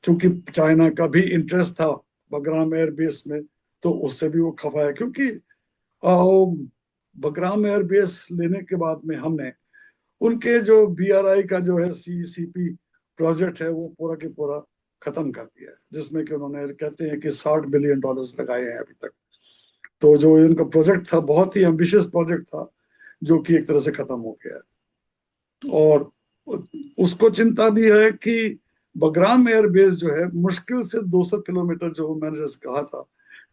चूंकि चाइना का भी इंटरेस्ट था बगराम एयर बेस में, तो उससे भी वो खफा है, क्योंकि बगराम एयर बेस लेने के बाद में हमने उनके जो बीआरआई का जो है सीईसीपी प्रोजेक्ट है, वो पूरा के पूरा खत्म कर दिया है, जिसमें कि उन्होंने कहते हैं कि $60 बिलियन लगाए हैं अभी तक। तो जो इनका प्रोजेक्ट था, बहुत ही एम्बिशियस प्रोजेक्ट था, जो कि एक तरह से खत्म हो गया है। और उसको चिंता भी है कि बगराम एयरबेस जो है मुश्किल से 200 किलोमीटर, जो मैंने जैसे कहा था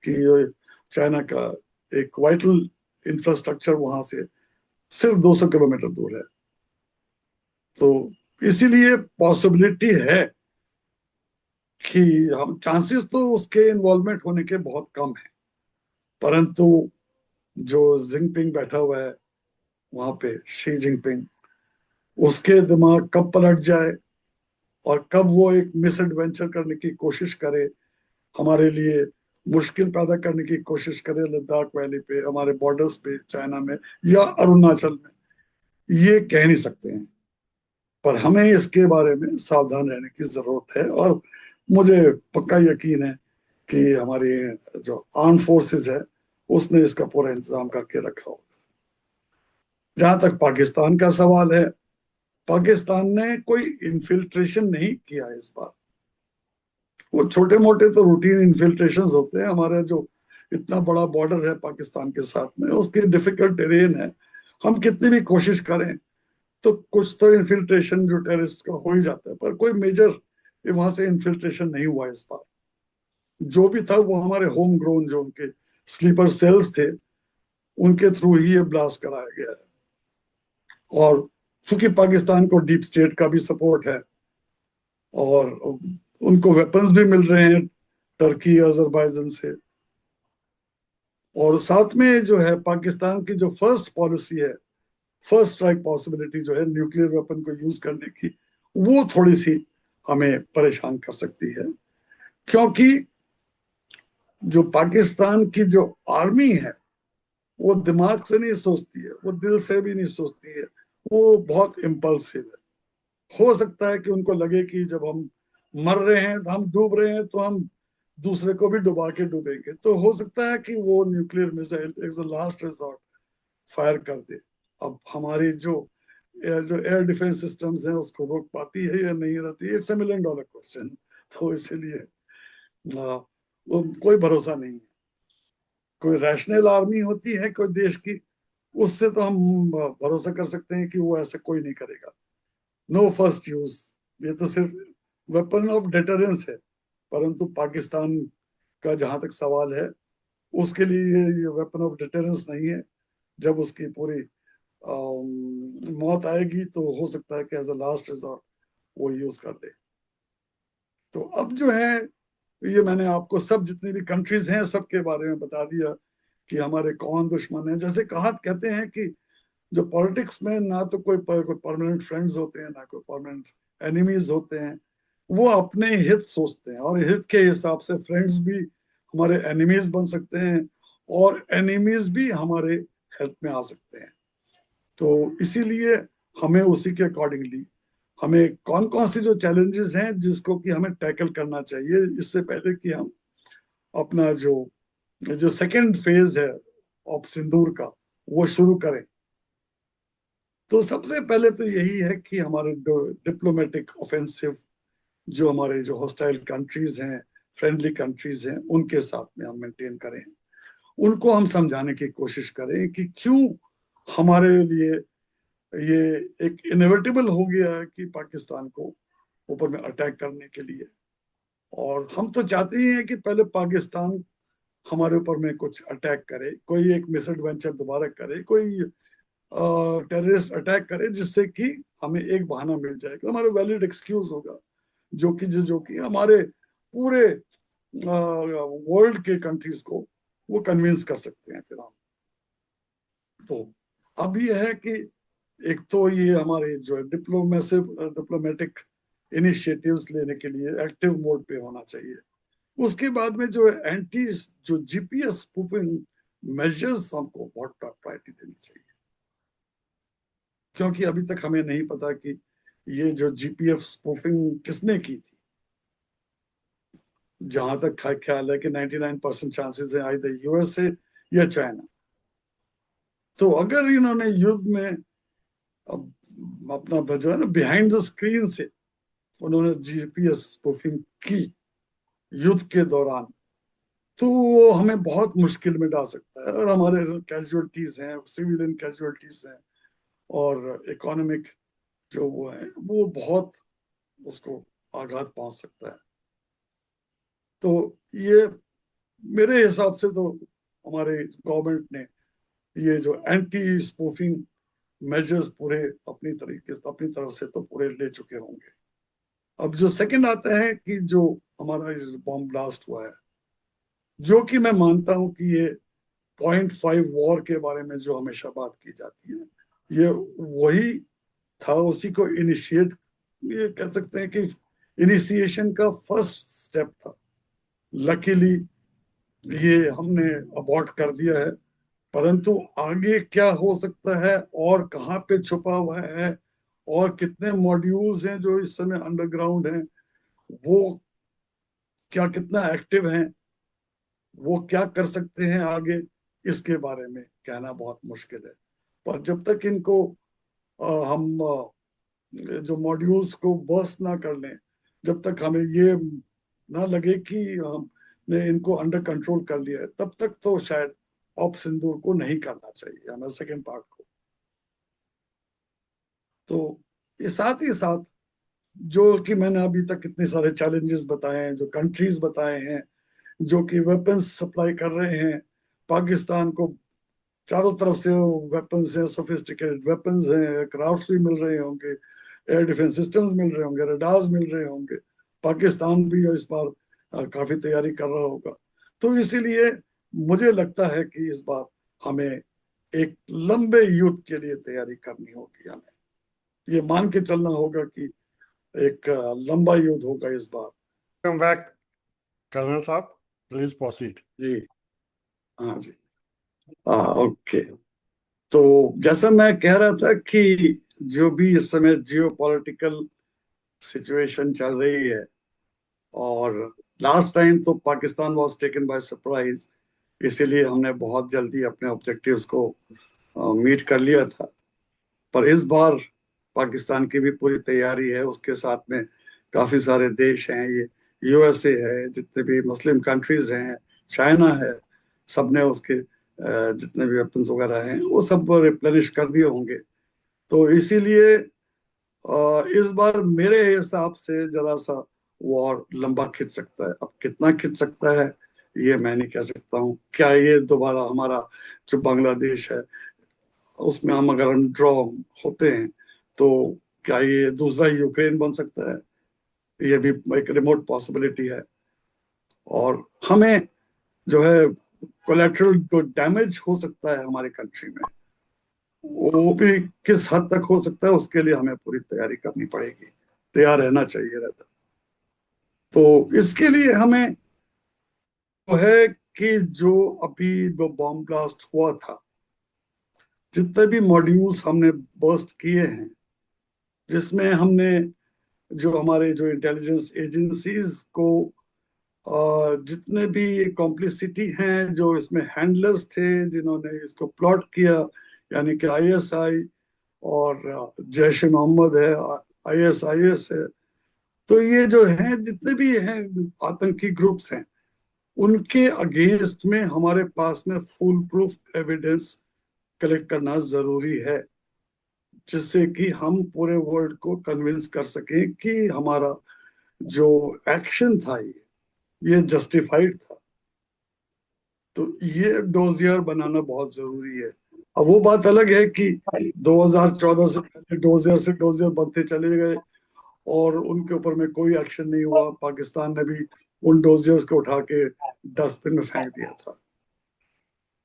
कि चाइना का एक वाइटल इंफ्रास्ट्रक्चर वहां से सिर्फ 200 किलोमीटर दूर है। तो इसीलिए पॉसिबिलिटी है कि हम चांसेस तो उसके इन्वॉल्वमेंट होने के बहुत कम है। परंतु जो जिनपिंग बैठा हुआ है वहां पे, शी जिनपिंग, उसके दिमाग कब पलट जाए और कब वो एक मिस एडवेंचर करने की कोशिश करे, हमारे लिए मुश्किल पैदा करने की कोशिश करे लद्दाख वैली पे, हमारे बॉर्डर्स पे चाइना में या अरुणाचल में, ये कह नहीं सकते हैं। पर हमें इसके बारे में सावधान रहने की जरूरत है। और मुझे पक्का यकीन है कि हमारी जो आर्म फोर्सेस है, उसने इसका पूरा इंतजाम करके रखा होगा। जहां तक पाकिस्तान का सवाल है, पाकिस्तान ने कोई इन्फिल्ट्रेशन नहीं किया इस बार। वो छोटे मोटे तो रूटीन इन्फिल्ट्रेशन होते हैं। हमारे जो इतना बड़ा बॉर्डर है पाकिस्तान के साथ में, उसकी डिफिकल्ट टेरेन है, हम कितनी भी कोशिश करें तो कुछ तो इन्फिल्ट्रेशन जो टेररिस्ट का हो ही जाता है, पर कोई मेजर वहां से इन्फिल्ट्रेशन नहीं हुआ इस बार। जो भी था वो हमारे होम ग्रोन, जो उनके स्लीपर सेल्स थे, उनके थ्रू ही ये ब्लास्ट कराया गया है। और चूंकि पाकिस्तान को डीप स्टेट का भी सपोर्ट है, और उनको वेपन्स भी मिल रहे हैं टर्की अजरबैजान से, और साथ में जो है पाकिस्तान की जो फर्स्ट पॉलिसी है, फर्स्ट स्ट्राइक पॉसिबिलिटी जो है न्यूक्लियर वेपन को यूज करने की, वो थोड़ी सी हमें परेशान कर सकती है। क्योंकि जो पाकिस्तान की जो आर्मी है, वो दिमाग से नहीं सोचती है, वो दिल से भी नहीं सोचती है, वो बहुत इम्पल्सिव है। हो सकता है कि उनको लगे कि जब हम मर रहे हैं, हम डूब रहे हैं, तो हम दूसरे को भी डुबा के डूबेंगे। तो हो सकता है कि वो nuclear missile as a last resort fire कर दे। अब हमारी जो जो एयर डिफेंस सिस्टम्स हैं उसको रोक पाती है या नहीं रहती, इट्स $1 मिलियन क्वेश्चन। तो इसीलिए वो कोई भरोसा नहीं है। कोई रैशनल आर्मी होती है कोई देश की, उससे तो हम भरोसा कर सकते हैं कि वो ऐसा कोई नहीं करेगा। नो फर्स्ट यूज, ये तो सिर्फ वेपन ऑफ डिटरेंस है। परंतु पाकिस्तान का जहां तक सवाल है, उसके लिए ये वेपन ऑफ डिटरेंस नहीं है। जब उसकी पूरी मौत आएगी तो हो सकता है कि एज अ लास्ट रिजॉर्ट वो यूज कर ले। तो अब जो है, ये मैंने आपको सब जितनी भी कंट्रीज हैं सबके बारे में बता दिया कि हमारे कौन दुश्मन है। जैसे कहा कहते हैं कि जो पॉलिटिक्स में ना तो कोई परमानेंट फ्रेंड्स होते हैं, ना कोई परमानेंट एनिमीज होते हैं। वो अपने हित सोचते हैं, और हित के हिसाब से फ्रेंड्स भी हमारे एनिमीज बन सकते हैं, और एनिमीज भी हमारे हेल्प में आ सकते हैं। तो इसीलिए हमें उसी के अकॉर्डिंगली, हमें कौन कौन सी जो चैलेंजेस हैं जिसको कि हमें टैकल करना चाहिए, इससे पहले कि हम अपना जो जो सेकेंड फेज है ऑफ सिंदूर का वो शुरू करें। तो सबसे पहले तो यही है कि हमारे डिप्लोमेटिक ऑफेंसिव, जो हमारे जो हॉस्टाइल कंट्रीज हैं, फ्रेंडली कंट्रीज हैं, उनके साथ में हम मेंटेन करें। उनको हम समझाने की कोशिश करें कि क्यों हमारे लिए ये एक इनएविटेबल हो गया है कि पाकिस्तान को ऊपर में अटैक करने के लिए। और हम तो चाहते ही हैं कि पहले पाकिस्तान हमारे ऊपर में कुछ अटैक करे, कोई एक मिसएडवेंचर दोबारा करे, कोई टेररिस्ट अटैक करे, जिससे कि हमें एक बहाना मिल जाएगा, हमारा वैलिड एक्सक्यूज होगा, जो कि हमारे पूरे वर्ल्ड के कंट्रीज को वो कन्विंस कर सकते हैं फिर हम। तो अब ये है कि एक तो ये हमारे जो डिप्लोमेटिक इनिशिएटिव्स लेने के लिए एक्टिव मोड पे होना चाहिए। उसके बाद में जो जीपीएस स्पूफिंग मेजर्स हमको बहुत टॉप प्रायोरिटी देनी चाहिए, क्योंकि अभी तक हमें नहीं पता कि ये जो जीपीएफ स्पूफिंग किसने की थी। जहां तक ख्याल है कि 99% चांसेस है आइदर यूएसए या चाइना। तो अगर इन्होंने युद्ध में अपना जो है ना बिहाइंड द स्क्रीन से उन्होंने जीपीएस स्पूफिंग की युद्ध के दौरान, तो वो हमें बहुत मुश्किल में डाल सकता है, और हमारे कैजुअलिटीज हैं, सिविलियन कैजुअलिटीज हैं, और इकोनॉमिक जो वो है वो बहुत उसको आघात पहुंच सकता है। तो ये मेरे हिसाब से तो हमारे गवर्नमेंट ने ये जो एंटी स्पूफिंग मेजर्स पूरे अपनी तरफ से तो पूरे ले चुके होंगे। अब जो सेकंड आता है कि जो हमारा बॉम्ब ब्लास्ट हुआ है, जो कि मैं मानता हूं कि ये .5 वॉर के बारे में जो हमेशा बात की जाती है, ये वही था, उसी को इनिशिएट, ये कह सकते हैं कि इनिशिएशन का फर्स्ट स्टेप था। लकीली ये हमने अबॉर्ट कर दिया है, परंतु आगे क्या हो सकता है, और कहाँ पे छुपा हुआ है, और कितने मॉड्यूल्स हैं जो इस समय अंडरग्राउंड हैं, वो क्या कितना एक्टिव हैं, वो क्या कर सकते हैं आगे, इसके बारे में कहना बहुत मुश्किल है। पर जब तक इनको हम जो मॉड्यूल्स को बर्स्ट ना कर लें, जब तक हमें ये ना लगे कि हमने इनको अंडर कंट्रोल कर लिया है, तब तक तो शायद ऑप सिंदूर को नहीं करना चाहिए हमें, सेकेंड पार्ट को। तो ये साथ ही साथ जो कि मैंने अभी तक कितने सारे चैलेंजेस बताए हैं, जो कंट्रीज बताए हैं, जो कि वेपन्स सप्लाई कर रहे हैं पाकिस्तान को, चारों तरफ से वेपन्स हैं, सोफिस्टिकेटेड वेपन्स हैं, एयरक्राफ्ट भी मिल रहे होंगे, एयर डिफेंस सिस्टम्स मिल रहे होंगे, रडार्स मिल रहे होंगे। पाकिस्तान भी इस बार काफी तैयारी कर रहा होगा। तो इसीलिए मुझे लगता है कि इस बार हमें एक लंबे युद्ध के लिए तैयारी करनी होगी। हमें ये मान के चलना होगा कि एक लंबा युद्ध होगा इस बार। कम बैक कर्नल साहब, प्लीज प्रोसीड। जी हाँ जी, हाँ ओके। तो जैसा मैं कह रहा था कि जो भी इस समय जियो पॉलिटिकल सिचुएशन चल रही है, और लास्ट टाइम तो Pakistan was taken by surprise, इसीलिए हमने बहुत जल्दी अपने ऑब्जेक्टिव्स को मीट कर लिया था। पर इस बार पाकिस्तान की भी पूरी तैयारी है, उसके साथ में काफी सारे देश हैं, ये यूएसए है, जितने भी मुस्लिम कंट्रीज हैं, चाइना है, सबने उसके जितने भी वेपन्स वगैरह हैं वो सब रिप्लेनिश कर दिए होंगे। तो इसीलिए इस बार मेरे हिसाब से जरा सा वॉर लंबा खिंच सकता है। अब कितना खिंच सकता है ये मैं नहीं कह सकता हूँ। क्या ये दोबारा हमारा जो बांग्लादेश है उसमें अगर हम ड्रॉ होते हैं तो क्या ये दूसरा यूक्रेन बन सकता है? ये भी एक रिमोट पॉसिबिलिटी है। और हमें जो है कोलेटरल जो डैमेज हो सकता है हमारे कंट्री में, वो भी किस हद तक हो सकता है उसके लिए हमें पूरी तैयारी करनी पड़ेगी, तैयार रहना चाहिए रहता। तो इसके लिए हमें तो है कि जो अभी जो बॉम्ब ब्लास्ट हुआ था, जितने भी मॉड्यूल्स हमने बर्स्ट किए हैं, जिसमें हमने जो हमारे जो इंटेलिजेंस एजेंसीज को जितने भी कॉम्प्लिसिटी हैं, जो इसमें हैंडलर्स थे जिन्होंने इसको प्लॉट किया, यानी कि आईएसआई और जैश ए मोहम्मद है, आईएसआईएस है, तो ये जो है जितने भी हैं आतंकी ग्रुप्स हैं, उनके अगेंस्ट में हमारे पास में फुल प्रूफ एविडेंस कलेक्ट करना जरूरी है, जिससे कि हम पूरे वर्ल्ड को कन्विंस कर सकें कि हमारा जो एक्शन था ये जस्टिफाइड था। तो ये डोजियर बनाना बहुत जरूरी है। अब वो बात अलग है कि 2014 से पहले डोजियर से डोजियर बनते चले गए और उनके ऊपर में कोई एक्शन नहीं हुआ। पाकिस्तान ने भी उन डोजियर्स को उठा के डस्टबिन में फेंक दिया था।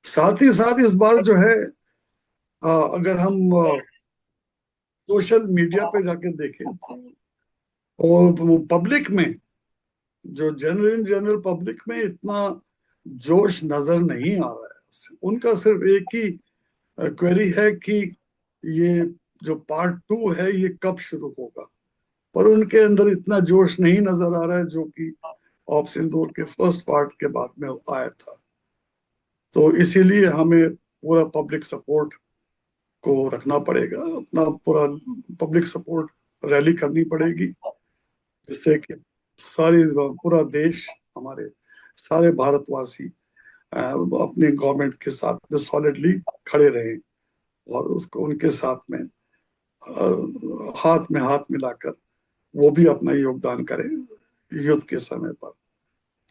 साथ ही साथ इस बार जो है अगर हम सोशल मीडिया पे जाके देखें और पब्लिक में, जो जनरल जनरल पब्लिक में इतना जोश नजर नहीं आ रहा है। उनका सिर्फ एक ही क्वेरी है कि ये जो पार्ट 2 है ये कब शुरू होगा, पर उनके अंदर इतना जोश नहीं नजर आ रहा है जो कि ऑप सिंदूर के फर्स्ट पार्ट के बाद में आया था। तो इसीलिए हमें पूरा पब्लिक सपोर्ट को रखना पड़ेगा, अपना पूरा पब्लिक सपोर्ट रैली करनी पड़ेगी, जिससे कि सारी पूरा देश, हमारे सारे भारतवासी अपने गवर्नमेंट के साथ में सॉलिडली खड़े रहें और उसको उनके साथ में हाथ में हाथ मिलाकर वो भी अपना योगदान करें युद्ध के समय पर।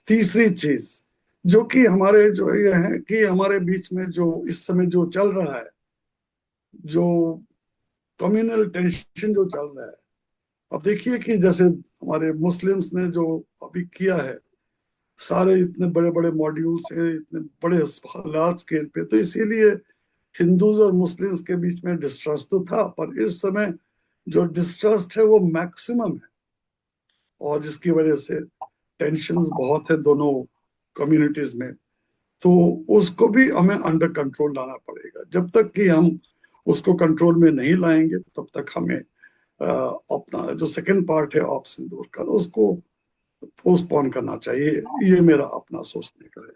तीसरी चीज जो कि हमारे जो ये है कि हमारे बीच में जो इस समय जो चल रहा है, जो कम्युनल टेंशन जो चल रहा है, अब देखिए कि जैसे हमारे मुस्लिम्स ने जो अभी किया है, सारे इतने बड़े बड़े मॉड्यूल्स हैं, इतने बड़े लार्ज स्केल पे, तो इसीलिए हिंदूज और मुस्लिम्स के बीच में डिस्ट्रस्ट तो था, पर इस समय जो डिस्ट्रस्ट है वो मैक्सिमम है, और जिसकी वजह से टेंशन्स बहुत है दोनों कम्युनिटीज में। तो उसको भी हमें अंडर कंट्रोल लाना पड़ेगा। जब तक कि हम उसको कंट्रोल में नहीं लाएंगे तब तक हमें अपना जो सेकंड पार्ट है ऑप सिंदूर का उसको पोस्टपोन करना चाहिए। ये मेरा अपना सोचने का है।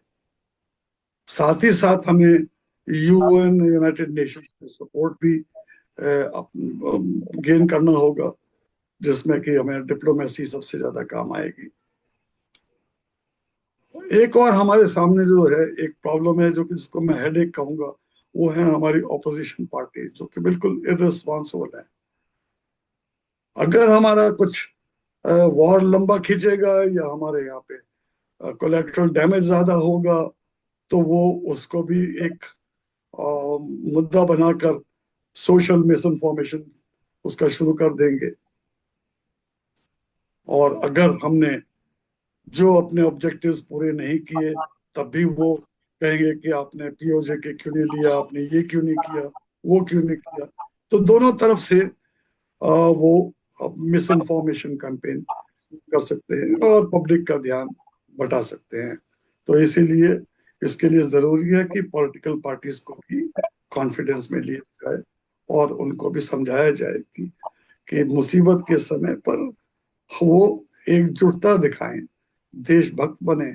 साथ ही साथ हमें यूएन यूनाइटेड नेशंस का सपोर्ट भी गेन करना होगा, जिसमें कि हमें डिप्लोमेसी सबसे ज्यादा काम आएगी। एक और हमारे सामने जो है एक प्रॉब्लम है, जो कि इसको मैं हेडेक कहूंगा, वो है हमारी ऑपोजिशन पार्टी, जो कि बिल्कुल इररिस्पॉन्सिबल है। अगर हमारा कुछ वॉर लंबा खींचेगा या हमारे यहाँ पे कोलेट्रल डैमेज ज्यादा होगा, तो वो उसको भी एक मुद्दा बनाकर सोशल मिस इन्फॉर्मेशन उसका शुरू कर देंगे। और अगर हमने जो अपने ऑब्जेक्टिव्स पूरे नहीं किए, तब भी वो कहेंगे कि आपने पीओजे के क्यों नहीं लिया, आपने ये क्यों नहीं किया, वो क्यों नहीं किया। तो दोनों तरफ से वो मिस इन्फॉर्मेशन कैंपेन कर सकते हैं और पब्लिक का ध्यान बटा सकते हैं। तो इसीलिए इसके लिए जरूरी है कि पॉलिटिकल पार्टीज को भी कॉन्फिडेंस में लिया जाए और उनको भी समझाया जाए कि मुसीबत के समय पर वो एकजुटता दिखाएं, देशभक्त बने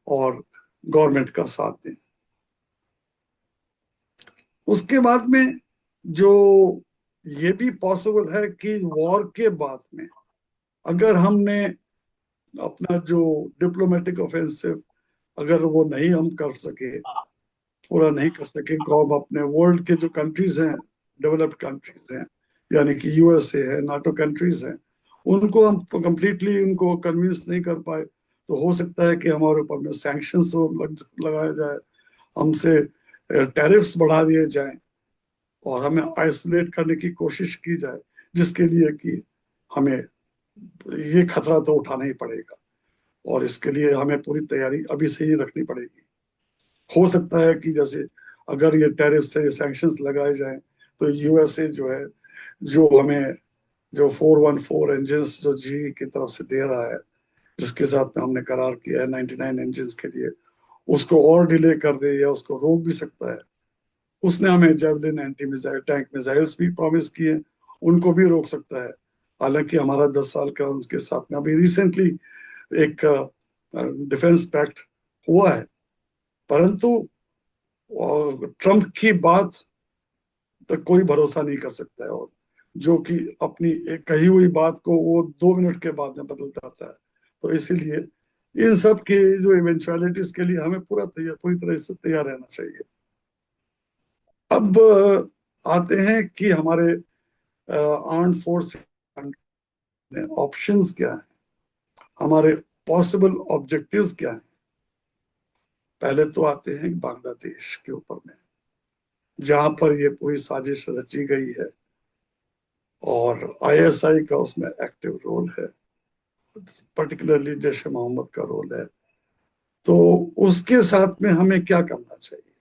और गवर्नमेंट का साथ दें। उसके बाद में जो ये भी पॉसिबल है कि वॉर के बाद में अगर हमने अपना जो डिप्लोमेटिक ऑफेंसिव अगर वो नहीं हम कर सके, पूरा नहीं कर सके, तो हम अपने वर्ल्ड के जो कंट्रीज हैं, डेवलप्ड कंट्रीज हैं, यानी कि यूएसए है, नाटो कंट्रीज हैं, उनको हम कंप्लीटली उनको कन्विंस नहीं कर पाए, तो हो सकता है कि हमारे ऊपर में सैंक्शंस लगाया जाए, हमसे टैरिफ्स बढ़ा दिए जाएं और हमें आइसोलेट करने की कोशिश की जाए, जिसके लिए कि हमें ये खतरा तो उठाना ही पड़ेगा और इसके लिए हमें पूरी तैयारी अभी से ही रखनी पड़ेगी। हो सकता है कि जैसे अगर ये टैरिफ से सैंक्शंस लगाए जाएं तो यूएसए जो है, जो हमें जो 414 इंजन जो जी की तरफ से दे रहा है, जिसके साथ में हमने करार किया है 99 इंजन के लिए, उसको और डिले कर दे या उसको रोक भी सकता है। उसने हमें javelin anti missile tank missiles भी प्रॉमिस किए, उनको भी रोक सकता है। हालांकि हमारा 10 साल का उनके साथ में अभी रिसेंटली एक डिफेंस पैक्ट हुआ है, परंतु ट्रम्प की बात तक कोई भरोसा नहीं कर सकता है, और जो कि अपनी एक कही हुई बात को वो 2 मिनट के बाद में बदल जाता है। तो इसीलिए इन सब के जो इवेंचुअलिटीज के लिए हमें पूरी तरह से तैयार रहना चाहिए। अब आते हैं कि हमारे आर्म फोर्स ऑप्शंस क्या हैं, हमारे पॉसिबल ऑब्जेक्टिव्स क्या हैं। पहले तो आते हैं बांग्लादेश के ऊपर में, जहां पर ये पूरी साजिश रची गई है और आईएसआई का उसमें एक्टिव रोल है, पर्टिकुलरली जैश ए मोहम्मद का रोल है। तो उसके साथ में हमें क्या करना चाहिए,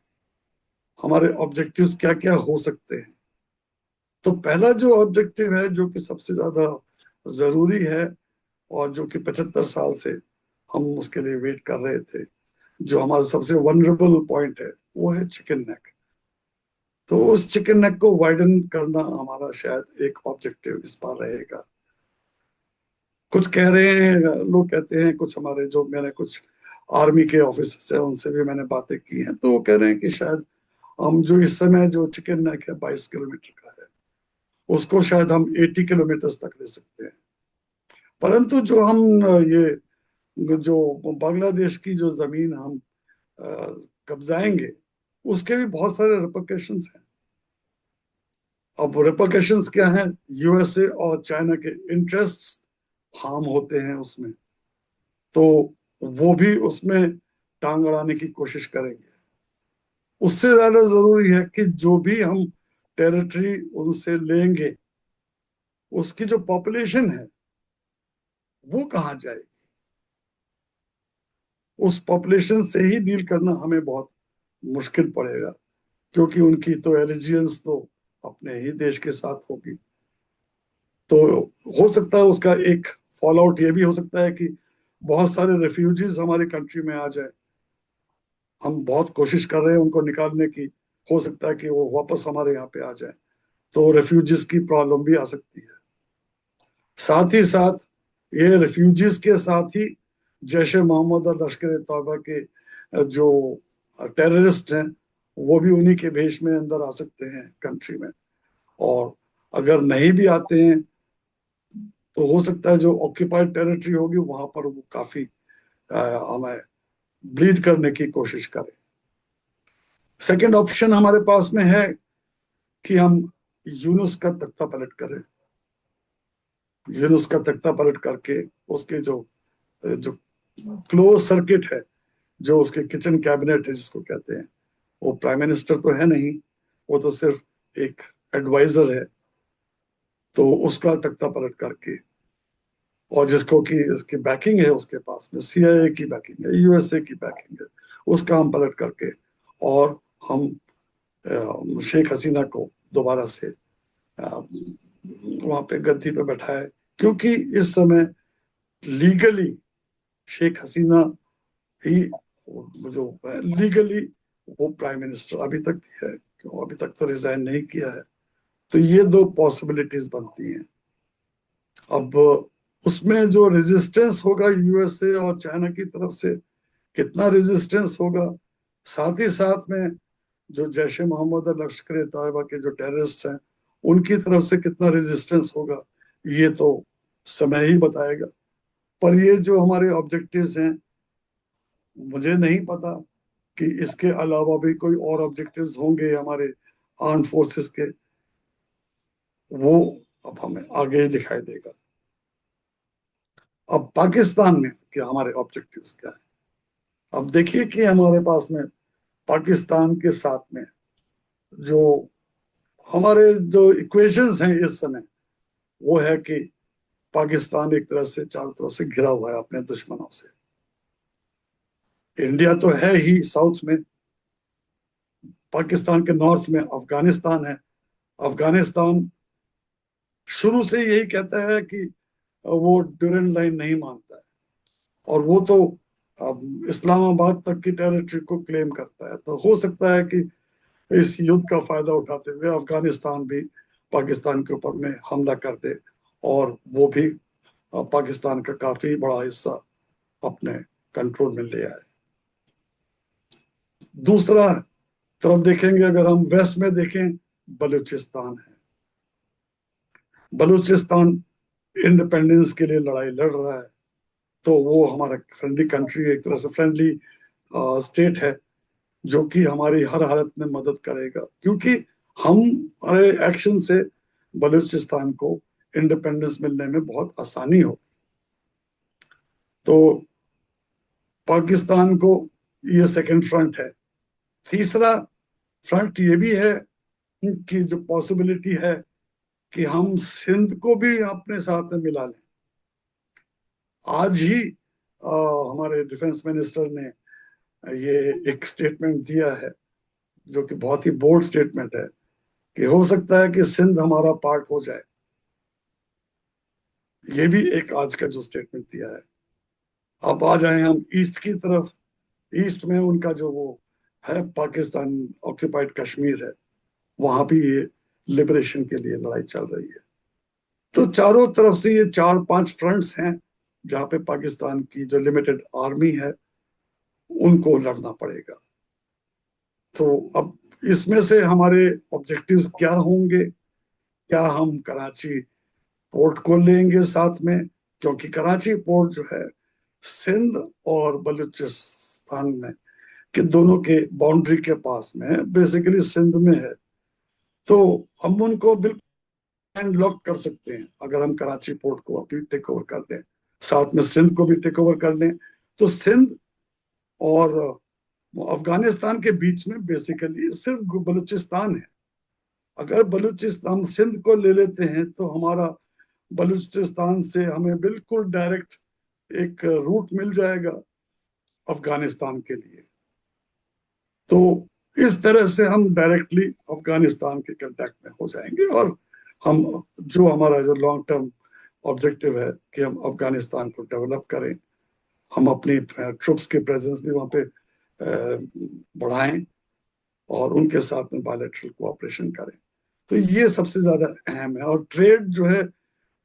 हमारे ऑब्जेक्टिव्स क्या क्या हो सकते हैं। तो पहला जो ऑब्जेक्टिव है, जो कि सबसे ज्यादा जरूरी है और जो कि 75 साल से हम उसके लिए वेट कर रहे थे, जो हमारा सबसे वनरेबल पॉइंट है, वो है चिकन नेक। तो उस चिकन नेक को वाइडन करना हमारा शायद एक ऑब्जेक्टिव इस बार रहेगा। कुछ कह रहे हैं, लोग कहते हैं, कुछ हमारे जो मैंने कुछ आर्मी के ऑफिसर्स हैं उनसे भी मैंने बातें की हैं, तो वो कह रहे हैं कि शायद हम जो इस समय जो चिकन नेक है 22 किलोमीटर का है, उसको शायद हम 80 किलोमीटर तक ले सकते हैं। परंतु जो हम ये जो बांग्लादेश की जो जमीन हम कब्जाएंगे, उसके भी बहुत सारे रिपोर्टेशंस हैं। अब रिपोर्टेशंस क्या हैं, यूएसए और चाइना के इंटरेस्ट्स हार्म होते हैं उसमें, तो वो भी उसमें टांग अड़ाने की कोशिश करेंगे। उससे ज्यादा जरूरी है कि जो भी हम टेरिटरी उनसे लेंगे, उसकी जो पॉपुलेशन है वो कहाँ जाएगी, उस पॉपुलेशन से ही डील करना हमें बहुत मुश्किल पड़ेगा, क्योंकि उनकी तो एलिजियंस तो अपने ही देश के साथ होगी। तो हो सकता है उसका एक फॉल आउट ये भी हो सकता है कि बहुत सारे रेफ्यूजीज हमारे कंट्री में आ जाए। हम बहुत कोशिश कर रहे हैं उनको निकालने की, हो सकता है कि वो वापस हमारे यहाँ पे आ जाए, तो रेफ्यूजीज की प्रॉब्लम भी आ सकती है। साथ ही साथ ये रेफ्यूजीज के साथ ही जैश ए मोहम्मद और लश्कर ए तौबा के जो टेररिस्ट हैं, वो भी उन्हीं के भेष में अंदर आ सकते हैं कंट्री में। और अगर नहीं भी आते हैं तो हो सकता है जो ऑक्यूपाइड टेरिटरी होगी वहां पर वो काफी हमें ब्लीड करने की कोशिश करें। सेकंड ऑप्शन हमारे पास में है कि हम यूनुस का तख्ता पलट करें। यूनुस का तख्ता पलट करके उसके जो जो क्लोज सर्किट है, जो उसके किचन कैबिनेट है जिसको कहते हैं, वो प्राइम मिनिस्टर तो है नहीं, वो तो सिर्फ एक एडवाइजर है, तो उसका तख्ता पलट करके, और जिसको कि उसकी बैकिंग है, उसके पास में सीआईए की बैकिंग है, यूएसए की बैकिंग है, उसका हम पलट करके और हम शेख हसीना को दोबारा से वहां पे गद्दी पे बैठाए। क्योंकि इस समय लीगली शेख हसीना ही जो लीगली वो प्राइम मिनिस्टर अभी तक भी है, क्यों अभी तक तो रिजाइन नहीं किया है। तो ये दो पॉसिबिलिटीज बनती हैं। अब उसमें जो रेजिस्टेंस होगा यूएसए और चाइना की तरफ से, कितना रेजिस्टेंस होगा, साथ ही साथ में जो जैश ए मोहम्मद और लश्कर ए तैयबा के जो टेररिस्ट हैं उनकी तरफ से कितना रेजिस्टेंस होगा ये तो समय ही बताएगा। पर ये जो हमारे ऑब्जेक्टिव्स हैं, मुझे नहीं पता कि इसके अलावा भी कोई और ऑब्जेक्टिव्स होंगे हमारे आर्म फोर्सेस के, वो अब हमें आगे ही दिखाई देगा। अब पाकिस्तान में क्या हमारे ऑब्जेक्टिव्स क्या है, अब देखिए कि हमारे पास में पाकिस्तान के साथ में जो हमारे जो इक्वेशंस हैं इस समय, वो है कि पाकिस्तान एक तरह से चारों तरफ से घिरा हुआ है अपने दुश्मनों से। इंडिया तो है ही साउथ में, पाकिस्तान के नॉर्थ में अफगानिस्तान है। अफगानिस्तान शुरू से यही कहता है कि वो ड्यूरेंट लाइन नहीं मानता है, और वो तो इस्लामाबाद तक की टेरिटरी को क्लेम करता है। तो हो सकता है कि इस युद्ध का फायदा उठाते हुए अफगानिस्तान भी पाकिस्तान के ऊपर में हमला कर दे, और वो भी पाकिस्तान का काफी बड़ा हिस्सा अपने कंट्रोल में ले आए। दूसरा तरफ देखेंगे, अगर हम वेस्ट में देखें, बलूचिस्तान है। बलूचिस्तान इंडिपेंडेंस के लिए लड़ाई लड़ रहा है, तो वो हमारा फ्रेंडली कंट्री, एक तरह से फ्रेंडली स्टेट है, जो कि हमारी हर हालत में मदद करेगा, क्योंकि हम हमारे एक्शन से बलूचिस्तान को इंडिपेंडेंस मिलने में बहुत आसानी हो। तो पाकिस्तान को ये सेकंड फ्रंट है। तीसरा फ्रंट ये भी है कि जो पॉसिबिलिटी है कि हम सिंध को भी अपने साथ में मिला लें। आज ही हमारे डिफेंस मिनिस्टर ने ये एक स्टेटमेंट दिया है, जो कि बहुत ही बोल्ड स्टेटमेंट है, कि हो सकता है कि सिंध हमारा पार्ट हो जाए। ये भी एक आज का जो स्टेटमेंट दिया है। अब आ जाए हम ईस्ट की तरफ। ईस्ट में उनका जो वो है, पाकिस्तान ऑक्यूपाइड कश्मीर है, वहां भी ये लिबरेशन के लिए लड़ाई चल रही है। तो चारों तरफ से ये 4-5 फ्रंट्स हैं जहां पे पाकिस्तान की जो लिमिटेड आर्मी है उनको लड़ना पड़ेगा। तो अब इसमें से हमारे ऑब्जेक्टिव्स क्या होंगे? क्या हम कराची पोर्ट को लेंगे साथ में, क्योंकि कराची पोर्ट जो है सिंध और बलूचिस्तान में के दोनों के बाउंड्री के पास में है, बेसिकली सिंध में है। तो हम उनको बिल्कुल लॉक कर सकते हैं अगर हम कराची पोर्ट को अभी टेक ओवर कर लें, साथ में सिंध को भी टेक ओवर कर लें। तो सिंध और अफगानिस्तान के बीच में बेसिकली सिर्फ बलूचिस्तान है। अगर बलूचिस्तान सिंध को ले लेते हैं तो हमारा बलूचिस्तान से हमें बिल्कुल डायरेक्ट एक रूट मिल जाएगा अफगानिस्तान के लिए। तो इस तरह से हम डायरेक्टली अफगानिस्तान के कांटेक्ट में हो जाएंगे, और हम जो हमारा जो लॉन्ग टर्म ऑब्जेक्टिव है कि हम अफगानिस्तान को डेवलप करें, हम अपनी ट्रुप्स की प्रेजेंस भी वहां पे बढ़ाएं, और उनके साथ में बायलैटरल कोऑपरेशन करें। तो ये सबसे ज्यादा अहम है। और ट्रेड जो है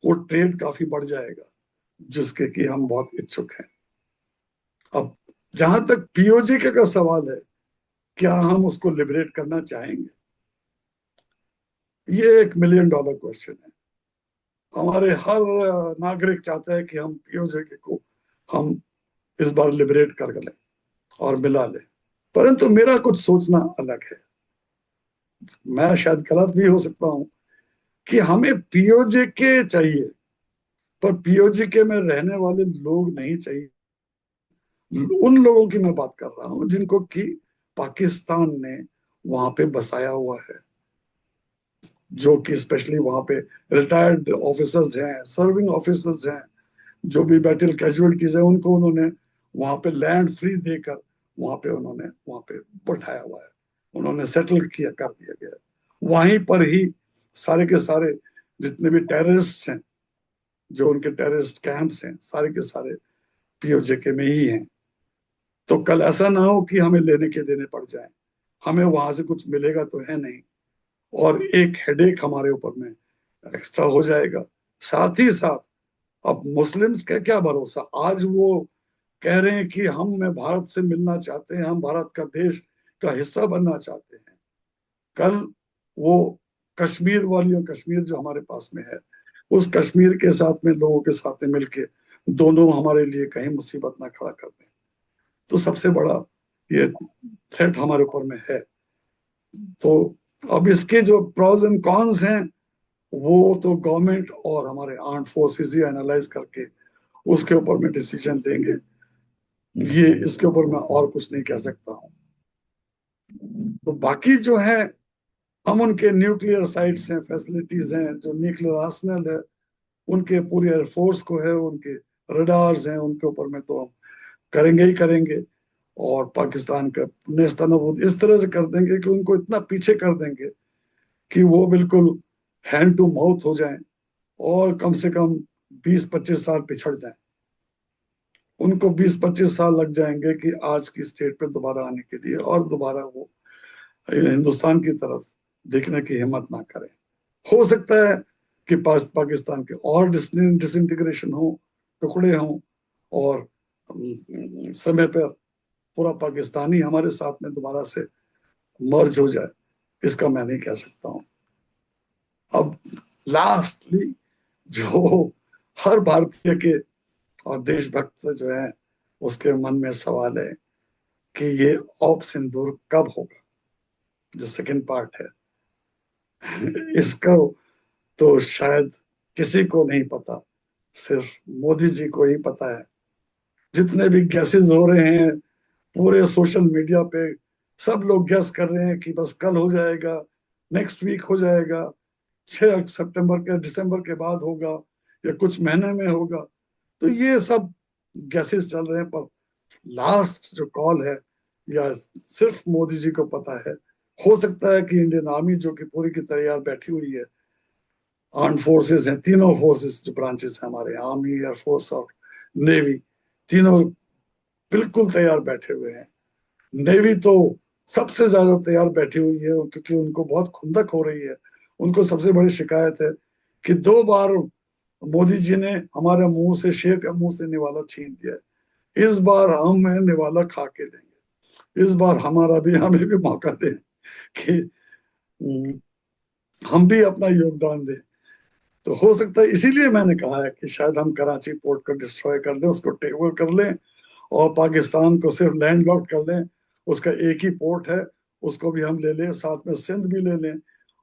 वो ट्रेड काफी बढ़ जाएगा, जिसके कि हम बहुत इच्छुक हैं। अब जहां तक पीओजे का सवाल है, क्या हम उसको लिबरेट करना चाहेंगे? ये $1 मिलियन क्वेश्चन है। हमारे हर नागरिक चाहता है कि हम पीओजे को हम इस बार लिबरेट कर लें और मिला लें, परंतु मेरा कुछ सोचना अलग है। मैं शायद गलत भी हो सकता हूं कि हमें पीओजे के चाहिए, पर पीओजे के में रहने वाले लोग नहीं चाहिए। उन लोगों की मैं बात कर रहा हूं जिनको कि पाकिस्तान ने वहां पे बसाया हुआ है, जो कि स्पेशली वहां पे रिटायर्ड ऑफिसर्स हैं, सर्विंग ऑफिसर्स हैं, जो भी बैटल कैजुअलिटीज है, उनको उन्होंने वहां पे लैंड फ्री देकर उन्होंने वहां पे बैठाया हुआ है, उन्होंने सेटल किया कर दिया गया। वहीं पर ही सारे के सारे जितने भी टेररिस्ट हैं, जो उनके टेररिस्ट कैंप्स हैं, सारे के सारे पीओजे के में ही हैं। तो कल ऐसा ना हो कि हमें लेने के देने पड़ जाए, हमें वहां से कुछ मिलेगा तो है नहीं, और एक हेडेक हमारे ऊपर में एक्स्ट्रा हो जाएगा। साथ ही साथ अब मुस्लिम्स का क्या भरोसा, आज वो कह रहे हैं कि हम मैं भारत से मिलना चाहते हैं, हम भारत का देश का हिस्सा बनना चाहते हैं। कल वो कश्मीर वाली, और कश्मीर जो हमारे पास में है, उस कश्मीर के साथ में लोगों के साथ में मिलके दोनों हमारे लिए कहीं मुसीबत ना खड़ा कर दें। तो सबसे बड़ा ये थ्रेट हमारे ऊपर में है। तो अब इसके जो प्रॉज एंड कॉन्स हैं वो तो गवर्नमेंट और हमारे आर्म फोर्सेस ही एनालाइज करके उसके ऊपर में डिसीजन लेंगे। ये इसके ऊपर मैं और कुछ नहीं कह सकता हूँ। तो बाकी जो है, हम उनके न्यूक्लियर साइट्स हैं, फैसिलिटीज हैं, जो न्यूक्लियर आर्सेनल है, उनके पूरे एयरफोर्स को है, उनके रडार्स हैं, उनके ऊपर में तो हम करेंगे ही करेंगे। और पाकिस्तान का नेस्तनाबूद इस तरह से कर देंगे कि उनको इतना पीछे कर देंगे कि वो बिल्कुल हैंड टू माउथ हो जाएं और कम से कम 20-25 साल पिछड़ जाएं। उनको 20-25 साल लग जाएंगे कि आज की स्टेट पे दोबारा आने के लिए, और दोबारा वो हिंदुस्तान की तरफ देखने की हिम्मत ना करें। हो सकता है कि पाकिस्तान के और डिसइंटीग्रेशन हो, टुकड़े हों, और समय पर पूरा पाकिस्तानी हमारे साथ में दोबारा से मर्ज हो जाए, इसका मैं नहीं कह सकता हूँ। अब लास्टली जो हर भारतीय के और देशभक्त जो है उसके मन में सवाल है कि ये ऑप सिंदूर कब होगा, जो सेकंड पार्ट है। इसका तो शायद किसी को नहीं पता, सिर्फ मोदी जी को ही पता है। जितने भी गैसेस हो रहे हैं पूरे सोशल मीडिया पे, सब लोग गैस कर रहे हैं कि बस कल हो जाएगा, नेक्स्ट वीक हो जाएगा, 6 सितंबर के दिसंबर के बाद होगा, या कुछ महीने में होगा। तो ये सब गैसेस चल रहे हैं, पर लास्ट जो कॉल है या सिर्फ मोदी जी को पता है। हो सकता है कि इंडियन आर्मी जो कि पूरी की तैयार बैठी हुई है, आर्म फोर्सेस हैं, तीनों फोर्सेस जो ब्रांचेस हैं हमारे, आर्मी, एयरफोर्स और नेवी, तीनों बिल्कुल तैयार बैठे हुए हैं। नेवी तो सबसे ज्यादा तैयार बैठी हुई है, क्योंकि उनको बहुत खुंदक हो रही है। उनको सबसे बड़ी शिकायत है कि 2 बार मोदी जी ने हमारे मुंह से, शेर के मुंह से निवाला छीन लिया है। इस बार हम निवाला खा के देंगे। इस बार हमें भी मौका दें कि हम भी अपना योगदान दें। तो हो सकता है, इसीलिए मैंने कहा है कि शायद हम कराची पोर्ट को डिस्ट्रॉय कर लें, उसको टेक ओवर कर लें, और पाकिस्तान को सिर्फ लैंड लॉक कर लें। उसका एक ही पोर्ट है, उसको भी हम ले लें, साथ में सिंध भी ले लें।